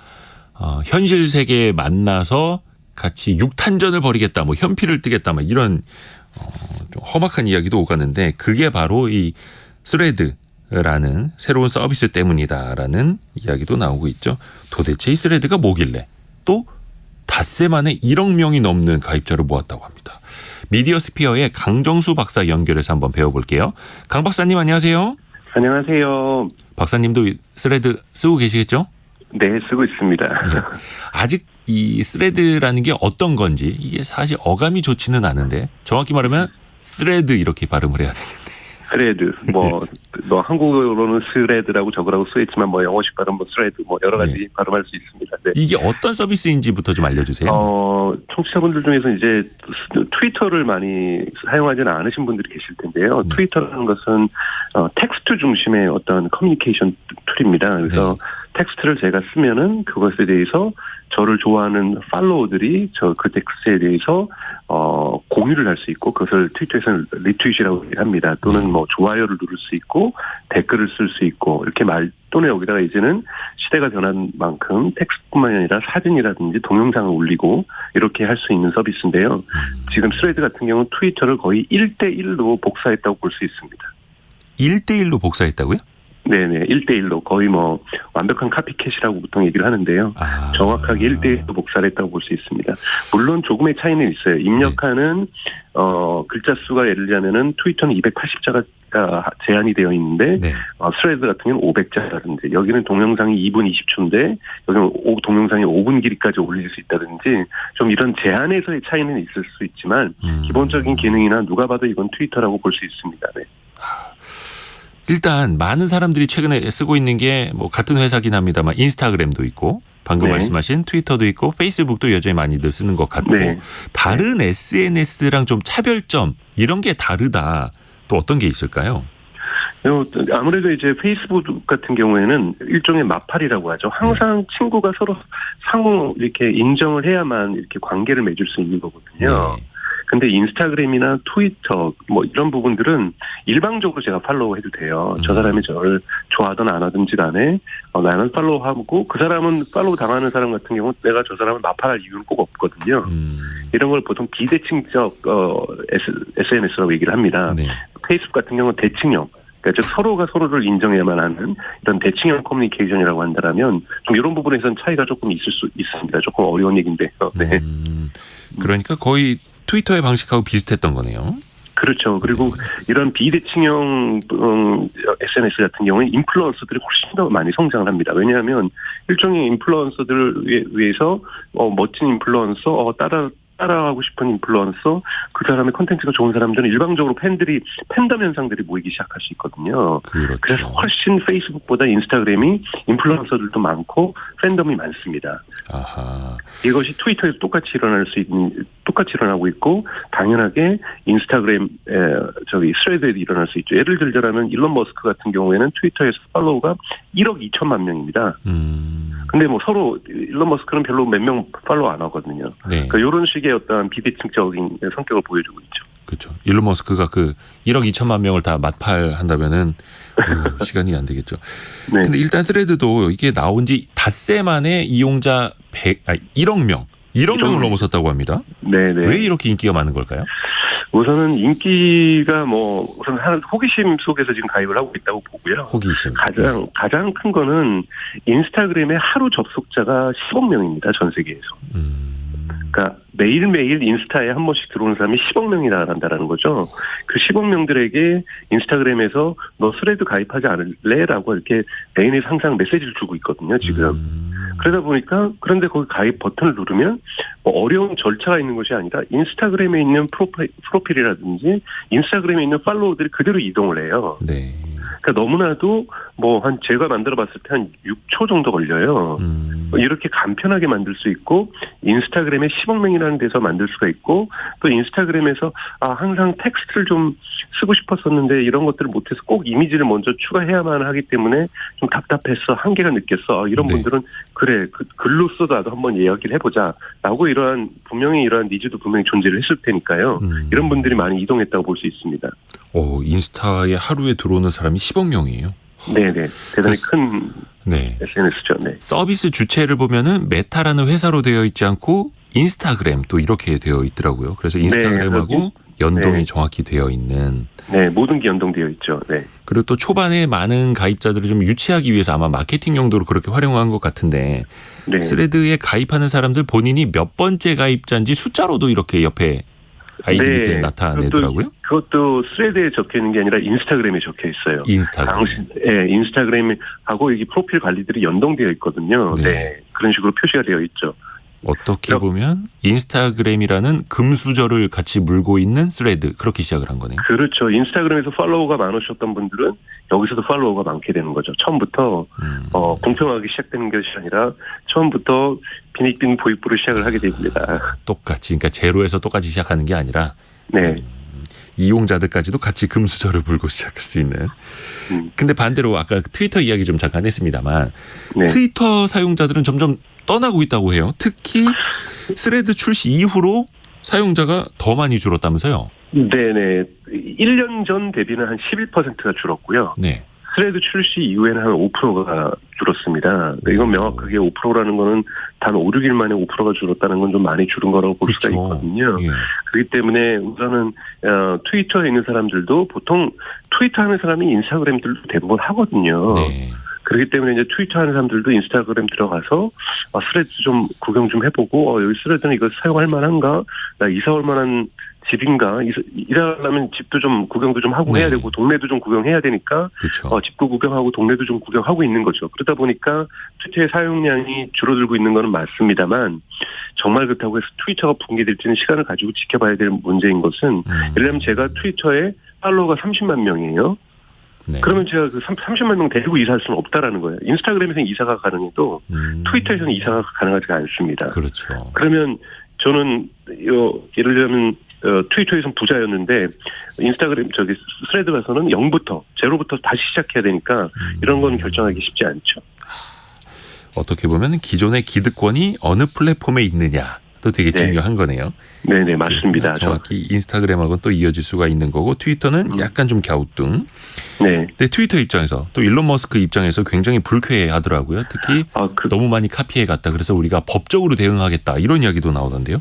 현실 세계에 만나서 같이 육탄전을 벌이겠다, 현피를 뜨겠다, 이런 좀 험악한 이야기도 오가는데 그게 바로 이 스레드라는 새로운 서비스 때문이다라는 이야기도 나오고 있죠. 도대체 이 스레드가 뭐길래 또 닷새 만에 1억 명이 넘는 가입자를 모았다고 합니다. 미디어 스피어의 강정수 박사 연결해서 한번 배워볼게요. 강 박사님 안녕하세요. 안녕하세요. 박사님도 스레드 쓰고 계시겠죠? 네, 쓰고 있습니다. 네. 아직 이 스레드라는 게 어떤 건지 이게 사실 어감이 좋지는 않은데 정확히 말하면 스레드 이렇게 발음을 해야 되는데. 스레드 한국어로는 스레드라고 적으라고 써있지만 영어식 발음 스레드 여러 가지 발음할 수 있습니다. 네. 이게 어떤 서비스인지부터 좀 알려주세요. 청취자분들 중에서 이제 트위터를 많이 사용하지는 않으신 분들이 계실 텐데요. 트위터라는 것은 텍스트 중심의 어떤 커뮤니케이션 툴입니다. 그래서 텍스트를 제가 쓰면은 그것에 대해서 저를 좋아하는 팔로워들이 그 텍스트에 대해서 공유를 할 수 있고 그것을 트위터에서는 리트윗이라고 합니다. 또는 뭐 좋아요를 누를 수 있고 댓글을 쓸 수 있고 이렇게 또는 여기다가 이제는 시대가 변한 만큼 텍스트뿐만 아니라 사진이라든지 동영상을 올리고 이렇게 할 수 있는 서비스인데요. 지금 스레드 같은 경우는 트위터를 거의 1대1로 복사했다고 볼 수 있습니다. 1대1로 복사했다고요? 네네, 1대1로 거의 뭐 완벽한 카피캣이라고 보통 얘기를 하는데요. 정확하게 1대1로 복사를 했다고 볼 수 있습니다. 물론 조금의 차이는 있어요. 입력하는 글자 수가 예를 들자면은 트위터는 280자가 제한이 되어 있는데 네. 스레드 같은 경우는 500자라든지 여기는 동영상이 2분 20초인데 여기는 동영상이 5분 길이까지 올릴 수 있다든지 좀 이런 제한에서의 차이는 있을 수 있지만 기본적인 기능이나 누가 봐도 이건 트위터라고 볼 수 있습니다. 네. 일단 많은 사람들이 최근에 쓰고 있는 게 뭐 같은 회사긴 합니다만 인스타그램도 있고 방금 네. 말씀하신 트위터도 있고 페이스북도 여전히 많이들 쓰는 것 같고 네. 다른 SNS랑 좀 차별점 이런 게 다르다. 또 어떤 게 있을까요? 아무래도 이제 페이스북 같은 경우에는 일종의 마팔이라고 하죠. 항상 친구가 서로 상호 이렇게 인정을 해야만 이렇게 관계를 맺을 수 있는 거거든요. 네. 근데 인스타그램이나 트위터 뭐 이런 부분들은 일방적으로 제가 팔로우 해도 돼요. 저 사람이 저를 좋아하든 안 하든지 간에 나는 팔로우하고 그 사람은 팔로우 당하는 사람 같은 경우는 내가 저 사람을 마팔할 이유는 꼭 없거든요. 이런 걸 보통 비대칭적 SNS라고 얘기를 합니다. 네. 페이스북 같은 경우는 대칭형. 그러니까 즉 서로가 서로를 인정해야만 하는 이런 대칭형 커뮤니케이션이라고 한다면 좀 이런 부분에서는 차이가 조금 있을 수 있습니다. 조금 어려운 얘기인데요. 네. 그러니까 거의 트위터의 방식하고 비슷했던 거네요. 그렇죠. 그리고 이런 비대칭형 SNS 같은 경우는 인플루언서들이 훨씬 더 많이 성장을 합니다. 왜냐하면 일종의 인플루언서들을 위해서 멋진 인플루언서, 따라하고 싶은 인플루언서, 그 사람의 콘텐츠가 좋은 사람들은 일방적으로 팬덤 현상들이 모이기 시작할 수 있거든요. 그렇죠. 그래서 훨씬 페이스북보다 인스타그램이 인플루언서들도 많고 팬덤이 많습니다. 아하. 이것이 트위터에서 똑같이 일어나고 있고 당연하게 인스타그램 스레드에도 일어날 수 있죠. 예를 들자면 일론 머스크 같은 경우에는 트위터에서 팔로우가 1억 2천만 명입니다. 근데 뭐 서로 일론 머스크는 별로 몇 명 팔로우 안 하거든요. 네. 그러니까 이런 식의 어떤 비대칭적인 성격을 보여주고 있죠. 그렇죠. 일론 머스크가 그 1억 2천만 명을 다 맞팔한다면은 시간이 안 되겠죠. 네. 근데 일단 스레드도 이게 나온 지 닷새 만에 이용자 1억 명. 1억 명을 넘어섰다고 합니다. 네네. 왜 이렇게 인기가 많은 걸까요? 우선은 인기가 우선 호기심 속에서 지금 가입을 하고 있다고 보고요. 호기심. 가장 큰 거는 인스타그램의 하루 접속자가 10억 명입니다. 전 세계에서. 그러니까 매일매일 인스타에 한 번씩 들어오는 사람이 10억 명이나 한다라는 거죠. 그 10억 명들에게 인스타그램에서 너 스레드 가입하지 않을래? 라고 이렇게 매일매일 항상 메시지를 주고 있거든요, 지금. 그러다 보니까 그런데 거기 가입 버튼을 누르면 어려운 절차가 있는 것이 아니라 인스타그램에 있는 프로필이라든지 인스타그램에 있는 팔로워들이 그대로 이동을 해요. 네. 그러니까 너무나도 제가 만들어봤을 때 한 6초 정도 걸려요. 이렇게 간편하게 만들 수 있고 인스타그램에 10억 명이라는 데서 만들 수가 있고 또 인스타그램에서 항상 텍스트를 좀 쓰고 싶었었는데 이런 것들을 못해서 꼭 이미지를 먼저 추가해야만 하기 때문에 좀 답답했어, 한계가 느꼈어. 이런 네. 분들은 그래 글로써도 한번 이야기를 해보자라고 분명히 이러한 니즈도 분명히 존재를 했을 테니까요. 이런 분들이 많이 이동했다고 볼 수 있습니다. 인스타에 하루에 들어오는 사람이 10억 명이에요. 네네. 대단히 큰 네. SNS죠. 네. 서비스 주체를 보면은 메타라는 회사로 되어 있지 않고 인스타그램 또 이렇게 되어 있더라고요. 그래서 인스타그램하고 연동이 네. 정확히 되어 있는. 네, 모든 게 연동되어 있죠. 네. 그리고 또 초반에 많은 가입자들을 좀 유치하기 위해서 아마 마케팅 용도로 그렇게 활용한 것 같은데 네. 스레드에 가입하는 사람들 본인이 몇 번째 가입자인지 숫자로도 이렇게 옆에 아이디 밑에 나타내더라고요. 그것도 스레드에 적혀 있는 게 아니라 인스타그램에 적혀 있어요. 인스타그램. 네, 인스타그램하고 여기 프로필 관리들이 연동되어 있거든요. 네. 네. 그런 식으로 표시가 되어 있죠. 어떻게 보면 인스타그램이라는 금수저를 같이 물고 있는 스레드 그렇게 시작을 한 거네요. 그렇죠. 인스타그램에서 팔로워가 많으셨던 분들은 여기서도 팔로워가 많게 되는 거죠. 처음부터 공평하게 시작되는 것이 아니라 처음부터 빈익빈 보입부로 시작을 하게 됩니다. 똑같이 그러니까 제로에서 똑같이 시작하는 게 아니라 네. 이용자들까지도 같이 금수저를 불고 시작할 수 있는. 근데 반대로 아까 트위터 이야기 좀 잠깐 했습니다만 네. 트위터 사용자들은 점점 떠나고 있다고 해요. 특히 스레드 출시 이후로 사용자가 더 많이 줄었다면서요? 네네. 1년 전 대비는 한 11%가 줄었고요. 네. 스레드 출시 이후에는 한 5%가 줄었습니다. 이건 명확하게 5%라는 거는 단 5, 6일 만에 5%가 줄었다는 건 좀 많이 줄은 거라고 볼 수가 있거든요. 예. 그렇기 때문에 우선은 트위터에 있는 사람들도 보통 트위터 하는 사람이 인스타그램들도 대부분 하거든요. 네. 그렇기 때문에 이제 트위터 하는 사람들도 인스타그램 들어가서 스레드 좀 구경 좀 해보고 여기 스레드는 이거 사용할 만한가? 나 이사 올 만한 집인가? 일하려면 집도 좀 구경도 좀 하고 네. 해야 되고 동네도 좀 구경해야 되니까 그렇죠. 집도 구경하고 동네도 좀 구경하고 있는 거죠. 그러다 보니까 트위터의 사용량이 줄어들고 있는 거는 맞습니다만 정말 그렇다고 해서 트위터가 붕괴될지는 시간을 가지고 지켜봐야 될 문제인 것은 예를 들면 제가 트위터에 팔로워가 30만 명이에요. 네. 그러면 제가 그 30만 명 데리고 이사할 수는 없다라는 거예요. 인스타그램에서는 이사가 가능해도 트위터에서는 이사가 가능하지가 않습니다. 그렇죠. 그러면 저는 예를 들면 트위터에서는 부자였는데 인스타그램 스레드 가서는 0부터 제로부터 다시 시작해야 되니까 이런 건 결정하기 쉽지 않죠. 어떻게 보면 기존의 기득권이 어느 플랫폼에 있느냐도 되게 네. 중요한 거네요. 네네 맞습니다. 정확히 인스타그램하고는 또 이어질 수가 있는 거고 트위터는 약간 좀 갸우뚱. 네. 근데 트위터 입장에서 또 일론 머스크 입장에서 굉장히 불쾌해하더라고요. 특히 너무 많이 카피해 갔다. 그래서 우리가 법적으로 대응하겠다 이런 이야기도 나오던데요.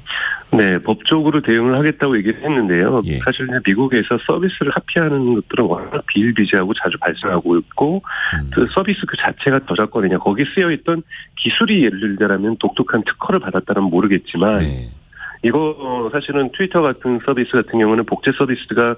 네, 법적으로 대응을 하겠다고 얘기를 했는데요. 예. 사실 미국에서 서비스를 카피하는 것들은 워낙 비일비재하고 자주 발생하고 있고 그 서비스 그 자체가 저작권이냐 거기에 쓰여있던 기술이 예를 들자면 독특한 특허를 받았다면 모르겠지만 네. 이거 사실은 트위터 같은 서비스 같은 경우는 복제 서비스가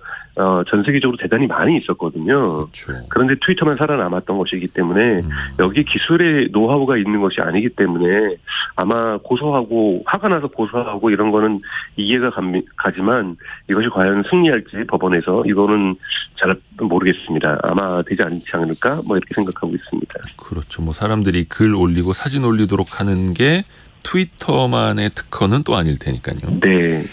전 세계적으로 대단히 많이 있었거든요. 그렇죠. 그런데 트위터만 살아남았던 것이기 때문에 여기 기술의 노하우가 있는 것이 아니기 때문에 아마 고소하고 화가 나서 고소하고 이런 거는 이해가 가지만 이것이 과연 승리할지 법원에서 이거는 잘 모르겠습니다. 아마 되지 않지 않을까 이렇게 생각하고 있습니다. 그렇죠. 뭐 사람들이 글 올리고 사진 올리도록 하는 게 트위터만의 특허는 또 아닐 테니까요. 네.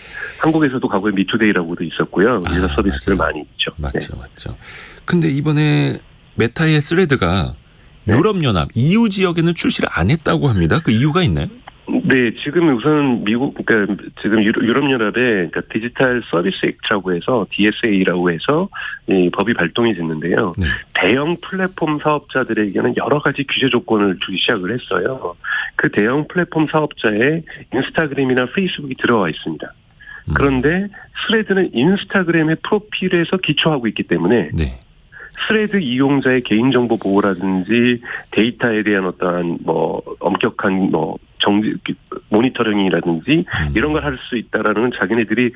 한국에서도 과거에 미투데이라고도 있었고요. 그래서 서비스들 맞아요. 많이 있죠. 맞죠. 맞죠. 근데 이번에 메타의 스레드가 유럽연합, EU 지역에는 출시를 안 했다고 합니다. 그 이유가 있나요? 네, 지금 우선 그러니까 지금 유럽연합의 그러니까 디지털 서비스 액트라고 해서 DSA라고 해서 이 법이 발동이 됐는데요. 네. 대형 플랫폼 사업자들에게는 여러 가지 규제 조건을 주기 시작을 했어요. 그 대형 플랫폼 사업자에 인스타그램이나 페이스북이 들어와 있습니다. 그런데 스레드는 인스타그램의 프로필에서 기초하고 있기 때문에 네. 스레드 이용자의 개인정보 보호라든지 데이터에 대한 어떠한 엄격한 모니터링이라든지 이런 걸 할 수 있다라는 자기네들이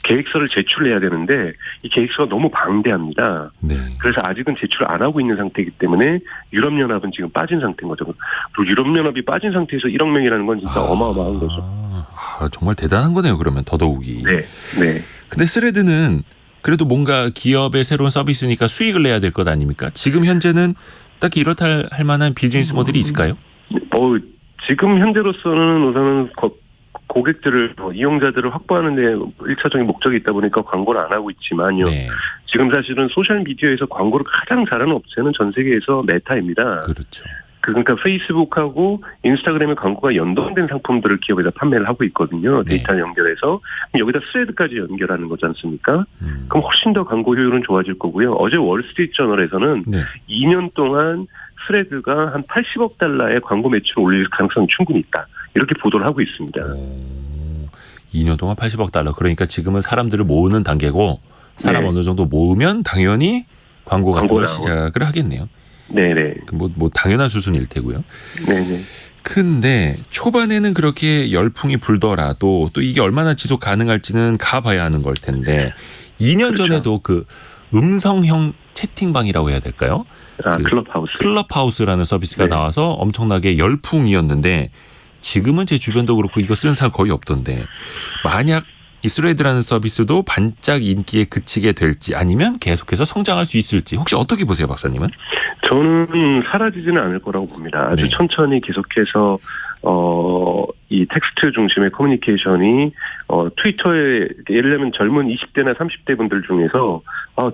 계획서를 제출해야 되는데 이 계획서가 너무 방대합니다. 네. 그래서 아직은 제출 안 하고 있는 상태이기 때문에 유럽연합은 지금 빠진 상태인 거죠. 그리고 유럽연합이 빠진 상태에서 1억 명이라는 건 진짜 어마어마한 거죠. 정말 대단한 거네요. 그러면 더더욱이. 네, 네. 근데 스레드는 그래도 뭔가 기업의 새로운 서비스니까 수익을 내야 될 것 아닙니까? 지금 현재는 딱히 이렇다 할 만한 비즈니스 모델이 있을까요? 지금 현재로서는 우선은 고객들을 이용자들을 확보하는 데 1차적인 목적이 있다 보니까 광고를 안 하고 있지만요. 네. 지금 사실은 소셜미디어에서 광고를 가장 잘하는 업체는 전 세계에서 메타입니다. 그렇죠. 그러니까 페이스북하고 인스타그램의 광고가 연동된 상품들을 기업에다 판매를 하고 있거든요. 데이터 연결해서. 여기다 스레드까지 연결하는 거지 않습니까? 그럼 훨씬 더 광고 효율은 좋아질 거고요. 어제 월스트리트저널에서는 네. 2년 동안 스레드가 한 80억 달러의 광고 매출을 올릴 가능성이 충분히 있다. 이렇게 보도를 하고 있습니다. 2년 동안 80억 달러. 그러니까 지금은 사람들을 모으는 단계고 사람 네. 어느 정도 모으면 당연히 광고 같은 걸 시작을 하겠네요. 네네. 뭐 당연한 수순일 테고요. 네네. 근데 초반에는 그렇게 열풍이 불더라도 또 이게 얼마나 지속 가능할지는 가봐야 하는 걸 텐데 2년 그렇죠. 전에도 그 음성형 채팅방이라고 해야 될까요? 클럽하우스. 클럽하우스라는 서비스가 네. 나와서 엄청나게 열풍이었는데 지금은 제 주변도 그렇고 이거 쓰는 사람 거의 없던데 만약 이 스레드라는 서비스도 반짝 인기에 그치게 될지 아니면 계속해서 성장할 수 있을지 혹시 어떻게 보세요, 박사님은? 저는 사라지지는 않을 거라고 봅니다. 아주 네. 천천히 계속해서 이 텍스트 중심의 커뮤니케이션이 트위터에 예를 들면 젊은 20대나 30대 분들 중에서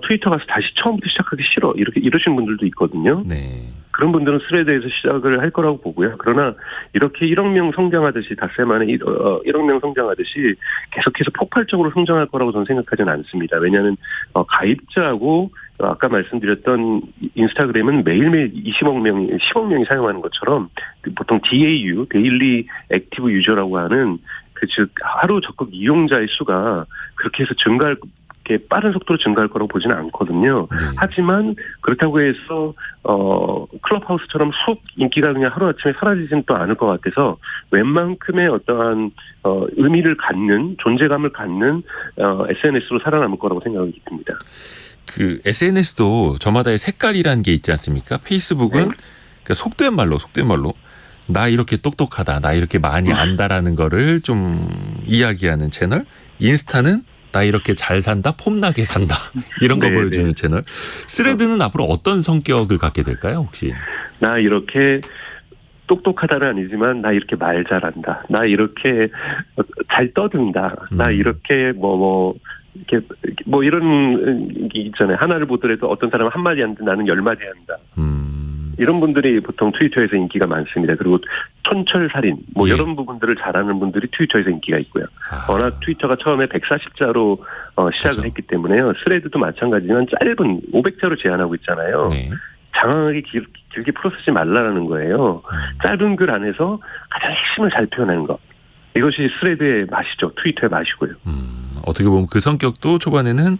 트위터 가서 다시 처음부터 시작하기 싫어 이렇게 이러시는 분들도 있거든요. 네. 그런 분들은 스레드에서 시작을 할 거라고 보고요. 그러나 이렇게 1억 명 성장하듯이 닷새 만에 1억 명 성장하듯이 계속해서 폭발적으로 성장할 거라고 저는 생각하지는 않습니다. 왜냐하면 가입자하고 아까 말씀드렸던 인스타그램은 매일매일 10억 명이 사용하는 것처럼 보통 DAU, 데일리 액티브 유저라고 하는 즉 하루 적극 이용자의 수가 그렇게 해서 이렇게 빠른 속도로 증가할 거라고 보지는 않거든요. 네. 하지만 그렇다고 해서 클럽하우스처럼 훅 인기가 그냥 하루아침에 사라지지는 또 않을 것 같아서 웬만큼의 어떠한 의미를 갖는 존재감을 갖는 SNS로 살아남을 거라고 생각이 듭니다. 그 SNS도 저마다의 색깔이라는 게 있지 않습니까? 페이스북은 네. 그러니까 속된 말로 나 이렇게 똑똑하다, 나 이렇게 많이 안다라는 거를 좀 이야기하는 채널. 인스타는 나 이렇게 잘 산다, 폼나게 산다 이런 거 네, 보여주는 네. 채널. 스레드는 앞으로 어떤 성격을 갖게 될까요, 혹시? 나 이렇게 똑똑하다는 아니지만 나 이렇게 말 잘한다. 나 이렇게 잘 떠든다. 나 이렇게 이렇게 이런 게 있잖아요. 하나를 보더라도 어떤 사람은 한 마디 하는데 나는 10마디 한다. 이런 분들이 보통 트위터에서 인기가 많습니다. 그리고 촌철살인 예. 이런 부분들을 잘하는 분들이 트위터에서 인기가 있고요. 워낙 트위터가 처음에 140자로 시작을 그렇죠. 했기 때문에요. 스레드도 마찬가지지만 짧은 500자로 제한하고 있잖아요. 네. 장황하게 길게 풀어 쓰지 말라는 거예요. 짧은 글 안에서 가장 핵심을 잘 표현하는 것. 이것이 스레드의 맛이죠. 트위터의 맛이고요. 어떻게 보면 그 성격도 초반에는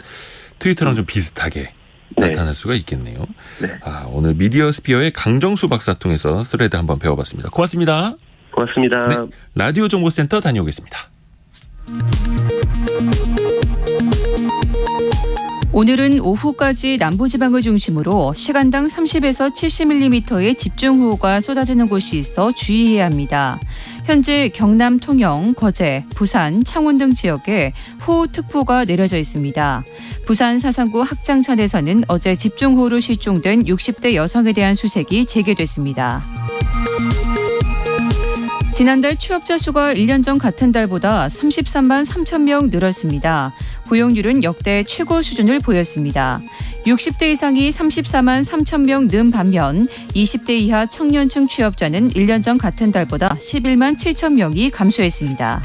트위터랑 좀 비슷하게 네. 나타날 수가 있겠네요. 네. 오늘 미디어 스피어의 강정수 박사 통해서 스레드 한번 배워봤습니다. 고맙습니다. 고맙습니다. 네, 라디오 정보센터 다녀오겠습니다. 오늘은 오후까지 남부지방을 중심으로 시간당 30에서 70mm의 집중호우가 쏟아지는 곳이 있어 주의해야 합니다. 현재 경남 통영, 거제, 부산, 창원 등 지역에 호우특보가 내려져 있습니다. 부산 사상구 학장천에서는 어제 집중호우로 실종된 60대 여성에 대한 수색이 재개됐습니다. 지난달 취업자 수가 1년 전 같은 달보다 33만 3천 명 늘었습니다. 고용률은 역대 최고 수준을 보였습니다. 60대 이상이 34만 3천 명 는 반면 20대 이하 청년층 취업자는 1년 전 같은 달보다 11만 7천 명이 감소했습니다.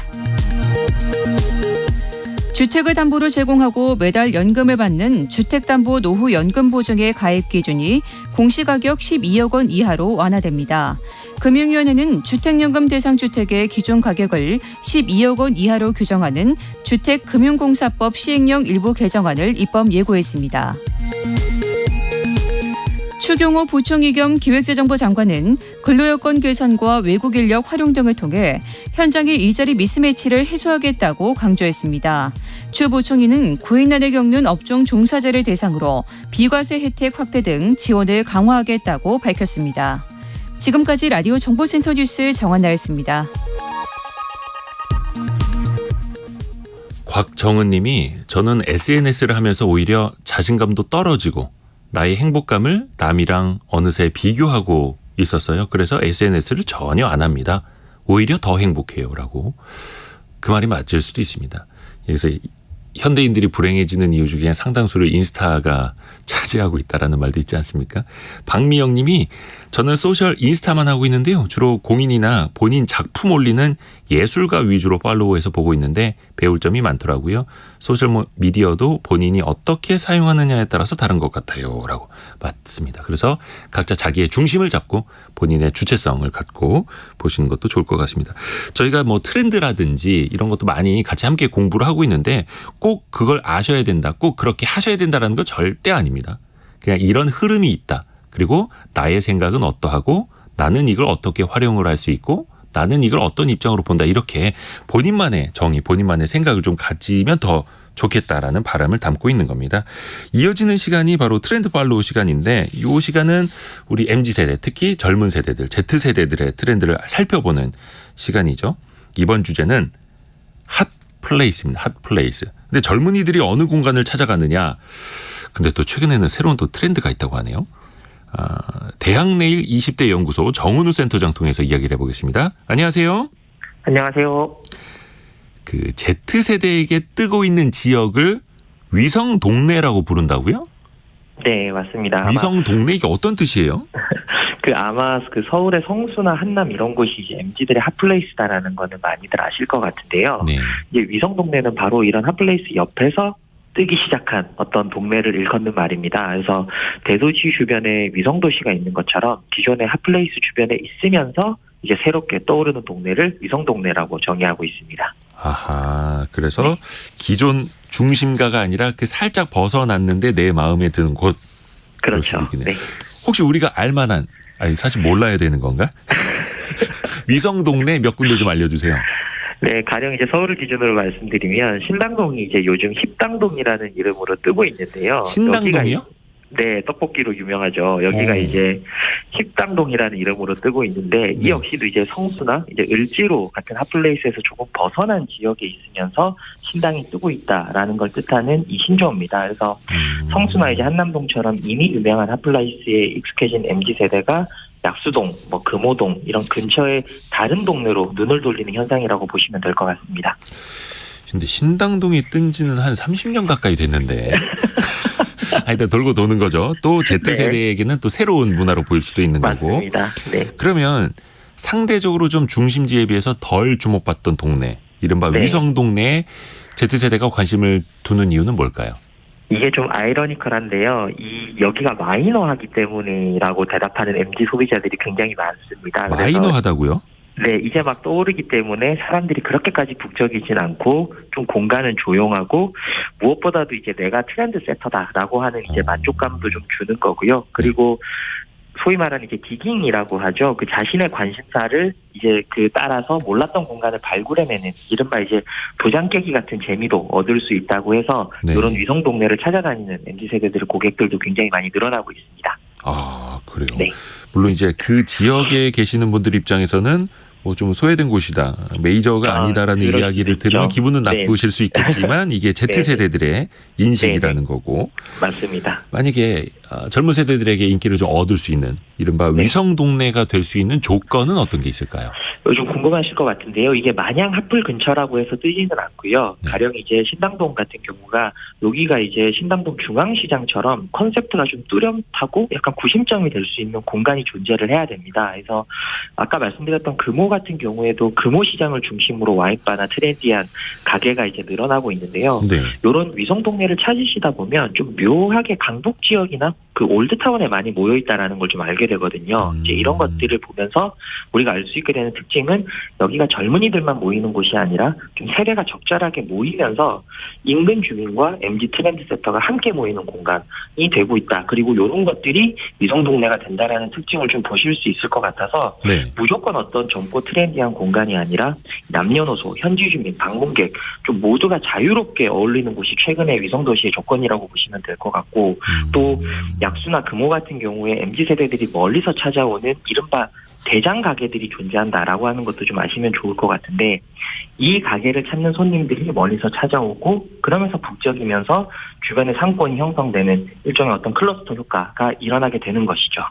주택을 담보로 제공하고 매달 연금을 받는 주택담보노후연금보증의 가입 기준이 공시가격 12억 원 이하로 완화됩니다. 금융위원회는 주택연금 대상 주택의 기준 가격을 12억 원 이하로 규정하는 주택금융공사법 시행령 일부 개정안을 입법 예고했습니다. 추경호 부총리 겸 기획재정부 장관은 근로여건 개선과 외국 인력 활용 등을 통해 현장의 일자리 미스매치를 해소하겠다고 강조했습니다. 추 부총리는 구인난을 겪는 업종 종사자를 대상으로 비과세 혜택 확대 등 지원을 강화하겠다고 밝혔습니다. 지금까지 라디오 정보센터 뉴스 정한나였습니다. 곽정은 님이 저는 SNS를 하면서 오히려 자신감도 떨어지고 나의 행복감을 남이랑 어느새 비교하고 있었어요. 그래서 SNS를 전혀 안 합니다. 오히려 더 행복해요. 라고. 그 말이 맞을 수도 있습니다. 그래서 현대인들이 불행해지는 이유 중에 상당수를 인스타가 차지하고 있다라는 말도 있지 않습니까? 박미영 님이 저는 소셜 인스타만 하고 있는데요. 주로 공인이나 본인 작품 올리는 예술가 위주로 팔로우해서 보고 있는데 배울 점이 많더라고요. 소셜 미디어도 본인이 어떻게 사용하느냐에 따라서 다른 것 같아요. 라고. 맞습니다. 그래서 각자 자기의 중심을 잡고 본인의 주체성을 갖고 보시는 것도 좋을 것 같습니다. 저희가 트렌드라든지 이런 것도 많이 같이 함께 공부를 하고 있는데 꼭 그걸 아셔야 된다. 꼭 그렇게 하셔야 된다는 거 절대 아닙니다. 그냥 이런 흐름이 있다. 그리고 나의 생각은 어떠하고 나는 이걸 어떻게 활용을 할 수 있고 나는 이걸 어떤 입장으로 본다. 이렇게 본인만의 정의, 본인만의 생각을 좀 가지면 더 좋겠다라는 바람을 담고 있는 겁니다. 이어지는 시간이 바로 트렌드 팔로우 시간인데 이 시간은 우리 MZ세대, 특히 젊은 세대들, Z세대들의 트렌드를 살펴보는 시간이죠. 이번 주제는 핫플레이스입니다. 핫플레이스. 근데 젊은이들이 어느 공간을 찾아가느냐. 근데 또 최근에는 새로운 또 트렌드가 있다고 하네요. 대학내일 20대 연구소 정은우 센터장 통해서 이야기를 해보겠습니다. 안녕하세요. 안녕하세요. 그 Z세대에게 뜨고 있는 지역을 위성 동네라고 부른다고요? 네, 맞습니다. 위성 동네 이게 어떤 뜻이에요? 아마 그 서울의 성수나 한남 이런 곳이 이제 MZ들의 핫플레이스다라는 거는 많이들 아실 것 같은데요. 네. 이제 위성 동네는 바로 이런 핫플레이스 옆에서 뜨기 시작한 어떤 동네를 일컫는 말입니다. 그래서 대도시 주변에 위성 도시가 있는 것처럼 기존의 핫플레이스 주변에 있으면서 이제 새롭게 떠오르는 동네를 위성 동네라고 정의하고 있습니다. 아하, 그래서 기존 중심가가 아니라 그 살짝 벗어났는데 내 마음에 드는 곳. 그렇죠. 네. 혹시 우리가 알만한, 아니 사실 몰라야 되는 건가? 위성 동네 몇 군데 좀 알려주세요. 네, 가령 이제 서울을 기준으로 말씀드리면 신당동이 이제 요즘 힙당동이라는 이름으로 뜨고 있는데요. 신당동이요? 네, 떡볶이로 유명하죠. 여기가 이제 힙당동이라는 이름으로 뜨고 있는데 이 역시도 이제 성수나 이제 을지로 같은 핫플레이스에서 조금 벗어난 지역에 있으면서 신당이 뜨고 있다라는 걸 뜻하는 이 신조어입니다. 그래서 성수나 이제 한남동처럼 이미 유명한 핫플레이스에 익숙해진 MZ 세대가 약수동, 뭐 금호동 이런 근처의 다른 동네로 눈을 돌리는 현상이라고 보시면 될 것 같습니다. 근데 신당동이 뜬 지는 한 30년 가까이 됐는데. 하여튼 돌고 도는 거죠. 또 Z세대에게는 또 새로운 문화로 보일 수도 있는 거고. 맞습니다. 네. 그러면 상대적으로 좀 중심지에 비해서 덜 주목받던 동네, 이른바 네. 위성 동네에 Z세대가 관심을 두는 이유는 뭘까요? 이게 좀 아이러니컬한데요. 여기가 마이너하기 때문이라고 대답하는 MZ 소비자들이 굉장히 많습니다. 그래서 마이너하다고요? 네, 이제 막 떠오르기 때문에 사람들이 그렇게까지 북적이진 않고 좀 공간은 조용하고 무엇보다도 이제 내가 트렌드 세터다라고 하는 이제 만족감도 좀 주는 거고요. 그리고 소위 말하는 이제 디깅이라고 하죠. 그 자신의 관심사를 이제 그 따라서 몰랐던 공간을 발굴해내는 이른바 이제 도장 깨기 같은 재미도 얻을 수 있다고 해서 네. 이런 위성 동네를 찾아다니는 MZ 세대들의 고객들도 굉장히 많이 늘어나고 있습니다. 아, 그래요. 네. 물론 이제 그 지역에 계시는 분들 입장에서는 뭐 좀 소외된 곳이다, 메이저가 아니다라는 그럴 이야기를 수도 들으면 있죠. 기분은 네. 나쁘실 수 있겠지만 이게 Z세대들의 인식이라는 네. 거고, 맞습니다. 만약에 젊은 세대들에게 인기를 좀 얻을 수 있는 이른바 네. 위성 동네가 될 수 있는 조건은 어떤 게 있을까요? 요즘 궁금하실 것 같은데요. 이게 마냥 핫플 근처라고 해서 뜨지는 않고요. 네. 가령 이제 신당동 같은 경우가 여기가 이제 신당동 중앙시장처럼 컨셉트가 좀 뚜렷하고 약간 구심점이 될 수 있는 공간이 존재를 해야 됩니다. 그래서 아까 말씀드렸던 금호 같은 경우에도 금호 시장을 중심으로 와인바나 트렌디한 가게가 이제 늘어나고 있는데요. 네. 이런 위성 동네를 찾으시다 보면 좀 묘하게 강북 지역이나 그 올드타운에 많이 모여 있다라는 걸 좀 알게 되거든요. 이제 이런 것들을 보면서 우리가 알 수 있게 되는 특징은 여기가 젊은이들만 모이는 곳이 아니라 좀 세대가 적절하게 모이면서 인근 주민과 MZ 트렌드 세터가 함께 모이는 공간이 되고 있다. 그리고 이런 것들이 위성 동네가 된다라는 특징을 좀 보실 수 있을 것 같아서 네. 무조건 어떤 젊고 트렌디한 공간이 아니라 남녀노소, 현지 주민, 방문객 좀 모두가 자유롭게 어울리는 곳이 최근의 위성도시의 조건이라고 보시면 될 것 같고, 또 약수나 금호 같은 경우에 MZ세대들이 멀리서 찾아오는 이른바 대장 가게들이 존재한다라고 하는 것도 좀 아시면 좋을 것 같은데, 이 가게를 찾는 손님들이 멀리서 찾아오고 그러면서 북적이면서 주변에 상권이 형성되는 일종의 어떤 클러스터 효과가 일어나게 되는 것이죠.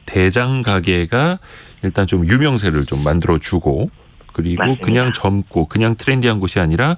대장 가게가 일단 좀 유명세를 좀 만들어주고, 그리고 맞습니다. 그냥 젊고 그냥 트렌디한 곳이 아니라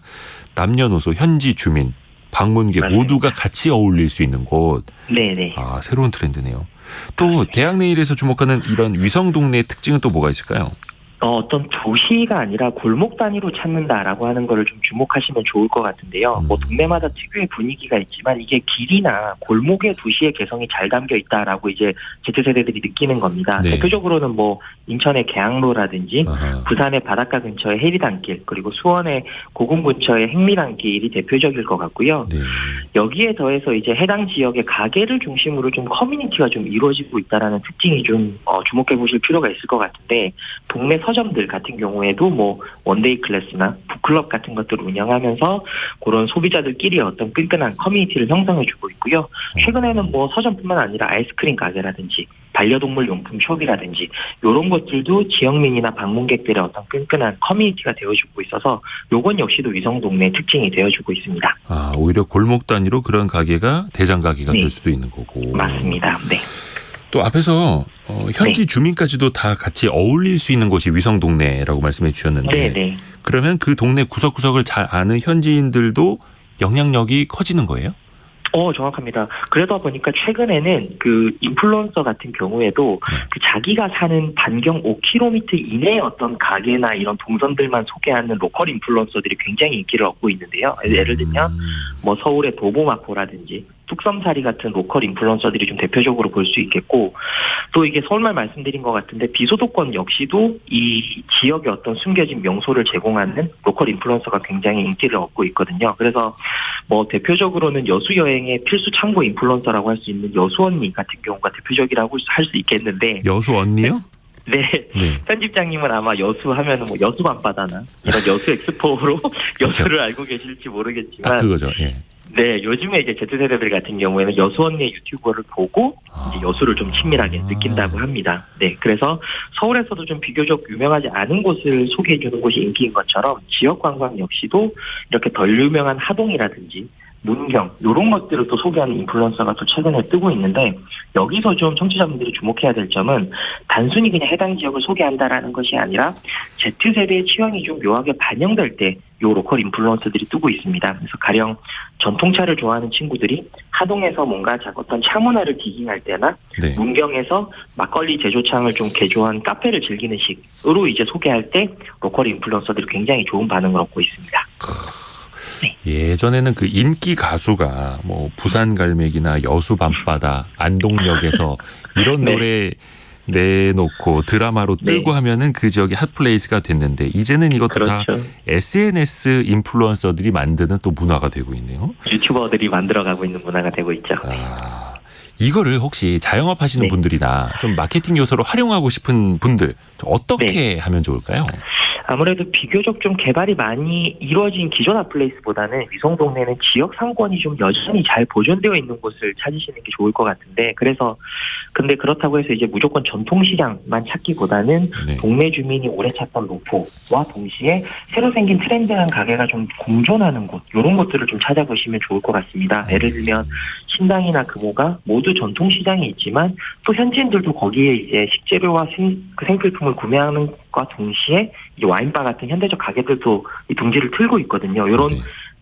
남녀노소, 현지 주민, 방문객 맞습니다. 모두가 같이 어울릴 수 있는 곳. 네네. 아, 새로운 트렌드네요. 또 대학내일에서 주목하는 이런 위성 동네의 특징은 또 뭐가 있을까요? 어떤 도시가 아니라 골목 단위로 찾는다라고 하는 거를 좀 주목하시면 좋을 것 같은데요. 뭐 동네마다 특유의 분위기가 있지만 이게 길이나 골목의 도시의 개성이 잘 담겨 있다라고 이제 Z세대들이 느끼는 겁니다. 네. 대표적으로는 뭐 인천의 계양로라든지 아하. 부산의 바닷가 근처의 해리단길, 그리고 수원의 고궁 근처의 행리단길이 대표적일 것 같고요. 네. 여기에 더해서 이제 해당 지역의 가게를 중심으로 좀 커뮤니티가 좀 이루어지고 있다라는 특징이 좀 주목해 보실 필요가 있을 것 같은데, 동네 서점들 같은 경우에도 뭐 원데이 클래스나 북클럽 같은 것들을 운영하면서 그런 소비자들끼리 어떤 끈끈한 커뮤니티를 형성해주고 있고요. 최근에는 뭐 서점뿐만 아니라 아이스크림 가게라든지 반려동물 용품 숍이라든지 이런 것들도 지역민이나 방문객들의 어떤 끈끈한 커뮤니티가 되어주고 있어서 요건 역시도 위성 동네의 특징이 되어주고 있습니다. 아, 오히려 골목 단위로 그런 가게가 대장 가게가 네. 될 수도 있는 거고. 맞습니다. 네. 또 앞에서 현지 주민까지도 다 같이 어울릴 수 있는 곳이 위성동네라고 말씀해 주셨는데 네네. 그러면 그 동네 구석구석을 잘 아는 현지인들도 영향력이 커지는 거예요? 정확합니다. 그러다 보니까 최근에는 그 인플루언서 같은 경우에도 그 자기가 사는 반경 5km 이내의 어떤 가게나 이런 동선들만 소개하는 로컬 인플루언서들이 굉장히 인기를 얻고 있는데요. 예를 들면 뭐 서울의 도보마포라든지 뚝섬사리 같은 로컬 인플루언서들이 좀 대표적으로 볼 수 있겠고, 또 이게 서울말 말씀드린 것 같은데 비소도권 역시도 이 지역의 어떤 숨겨진 명소를 제공하는 로컬 인플루언서가 굉장히 인기를 얻고 있거든요. 그래서 뭐 대표적으로는 여수 여행의 필수 참고 인플루언서라고 할 수 있는 여수 언니 같은 경우가 대표적이라고 할 수 있겠는데. 여수 언니요? 네. 편집장님은 아마 여수 하면은 뭐 여수 밤바다나 이런 여수 엑스포로 여수를 알고 계실지 모르겠지만. 딱 그거죠. 예. 네, 요즘에 이제 Z세대들 같은 경우에는 여수 언니의 유튜브를 보고 이제 여수를 좀 친밀하게 느낀다고 합니다. 네, 그래서 서울에서도 좀 비교적 유명하지 않은 곳을 소개해주는 곳이 인기인 것처럼 지역 관광 역시도 이렇게 덜 유명한 하동이라든지 문경 이런 것들을 또 소개하는 인플루언서가 또 최근에 뜨고 있는데, 여기서 좀 청취자분들이 주목해야 될 점은 단순히 그냥 해당 지역을 소개한다라는 것이 아니라 Z세대의 취향이 좀 묘하게 반영될 때 요 로컬 인플루언서들이 뜨고 있습니다. 그래서 가령 전통차를 좋아하는 친구들이 하동에서 뭔가 어떤 차 문화를 디깅할 때나 네. 문경에서 막걸리 제조창을 좀 개조한 카페를 즐기는 식으로 이제 소개할 때 로컬 인플루언서들이 굉장히 좋은 반응을 얻고 있습니다. 예전에는 그 인기 가수가 뭐 부산 갈매기나 여수 밤바다, 안동역에서 이런 네. 노래 내놓고 드라마로 뜨고 하면은 그 지역이 핫플레이스가 됐는데, 이제는 이것도 다 SNS 인플루언서들이 만드는 또 문화가 되고 있네요. 유튜버들이 만들어가고 있는 문화가 되고 있죠. 이거를 혹시 자영업 하시는 분들이나 좀 마케팅 요소로 활용하고 싶은 분들 어떻게 하면 좋을까요? 아무래도 비교적 좀 개발이 많이 이루어진 기존 핫플레이스보다는 위성동네는 지역 상권이 좀 여전히 잘 보존되어 있는 곳을 찾으시는 게 좋을 것 같은데, 근데 그렇다고 해서 이제 무조건 전통시장만 찾기보다는 동네 주민이 오래 찾던 노포와 동시에 새로 생긴 트렌드한 가게가 좀 공존하는 곳, 이런 것들을 좀 찾아보시면 좋을 것 같습니다. 예를 들면 신당이나 금호가 모두 전통시장이 있지만 또 현지인들도 거기에 이제 식재료와 그 생필품을 구매하는 것과 동시에 이제 와인바 같은 현대적 가게들도 이 둥지를 틀고 있거든요. 이런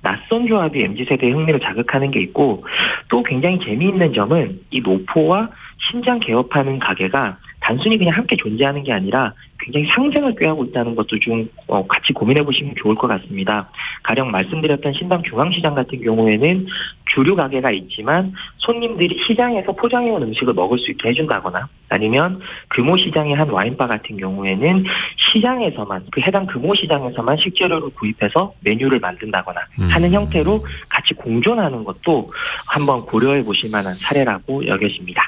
낯선 조합이 MZ세대의 흥미를 자극하는 게 있고, 또 굉장히 재미있는 점은 이 노포와 신장 개업하는 가게가 단순히 그냥 함께 존재하는 게 아니라 굉장히 상생을 꾀하고 있다는 것도 좀 같이 고민해 보시면 좋을 것 같습니다. 가령 말씀드렸던 신당 중앙시장 같은 경우에는 주류 가게가 있지만 손님들이 시장에서 포장해온 음식을 먹을 수 있게 해준다거나, 아니면 금호시장의 한 와인바 같은 경우에는 시장에서만, 그 해당 금호시장에서만 식재료를 구입해서 메뉴를 만든다거나 하는 형태로 같이 공존하는 것도 한번 고려해 보실 만한 사례라고 여겨집니다.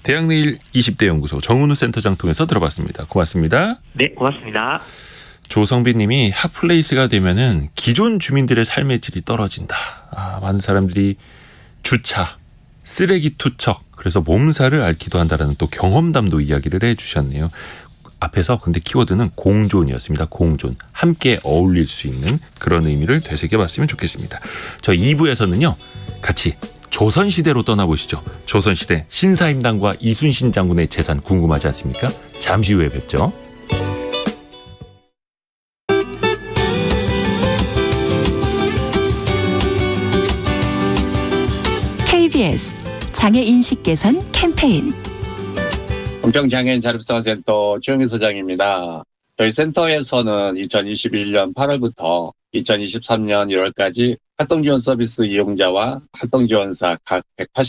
대학내일 20대 연구소 정은우 센터장 통해서 들어봤습니다. 고맙습니다. 네, 고맙습니다. 조성빈 님이 핫플레이스가 되면은 기존 주민들의 삶의 질이 떨어진다. 많은 사람들이 주차, 쓰레기 투척, 그래서 몸살을 앓기도 한다라는 또 경험담도 이야기를 해주셨네요. 앞에서 근데 키워드는 공존이었습니다. 공존. 함께 어울릴 수 있는 그런 의미를 되새겨봤으면 좋겠습니다. 저 2부에서는요. 같이 조선시대로 떠나보시죠. 조선시대 신사임당과 이순신 장군의 재산 궁금하지 않습니까? 잠시 후에 뵙죠. KBS 장애인식 개선 캠페인. 공평장애인 자립생활센터 최영희 소장입니다. 저희 센터에서는 2021년 8월부터 2023년 1월까지 활동지원 서비스 이용자와 활동지원사 각 180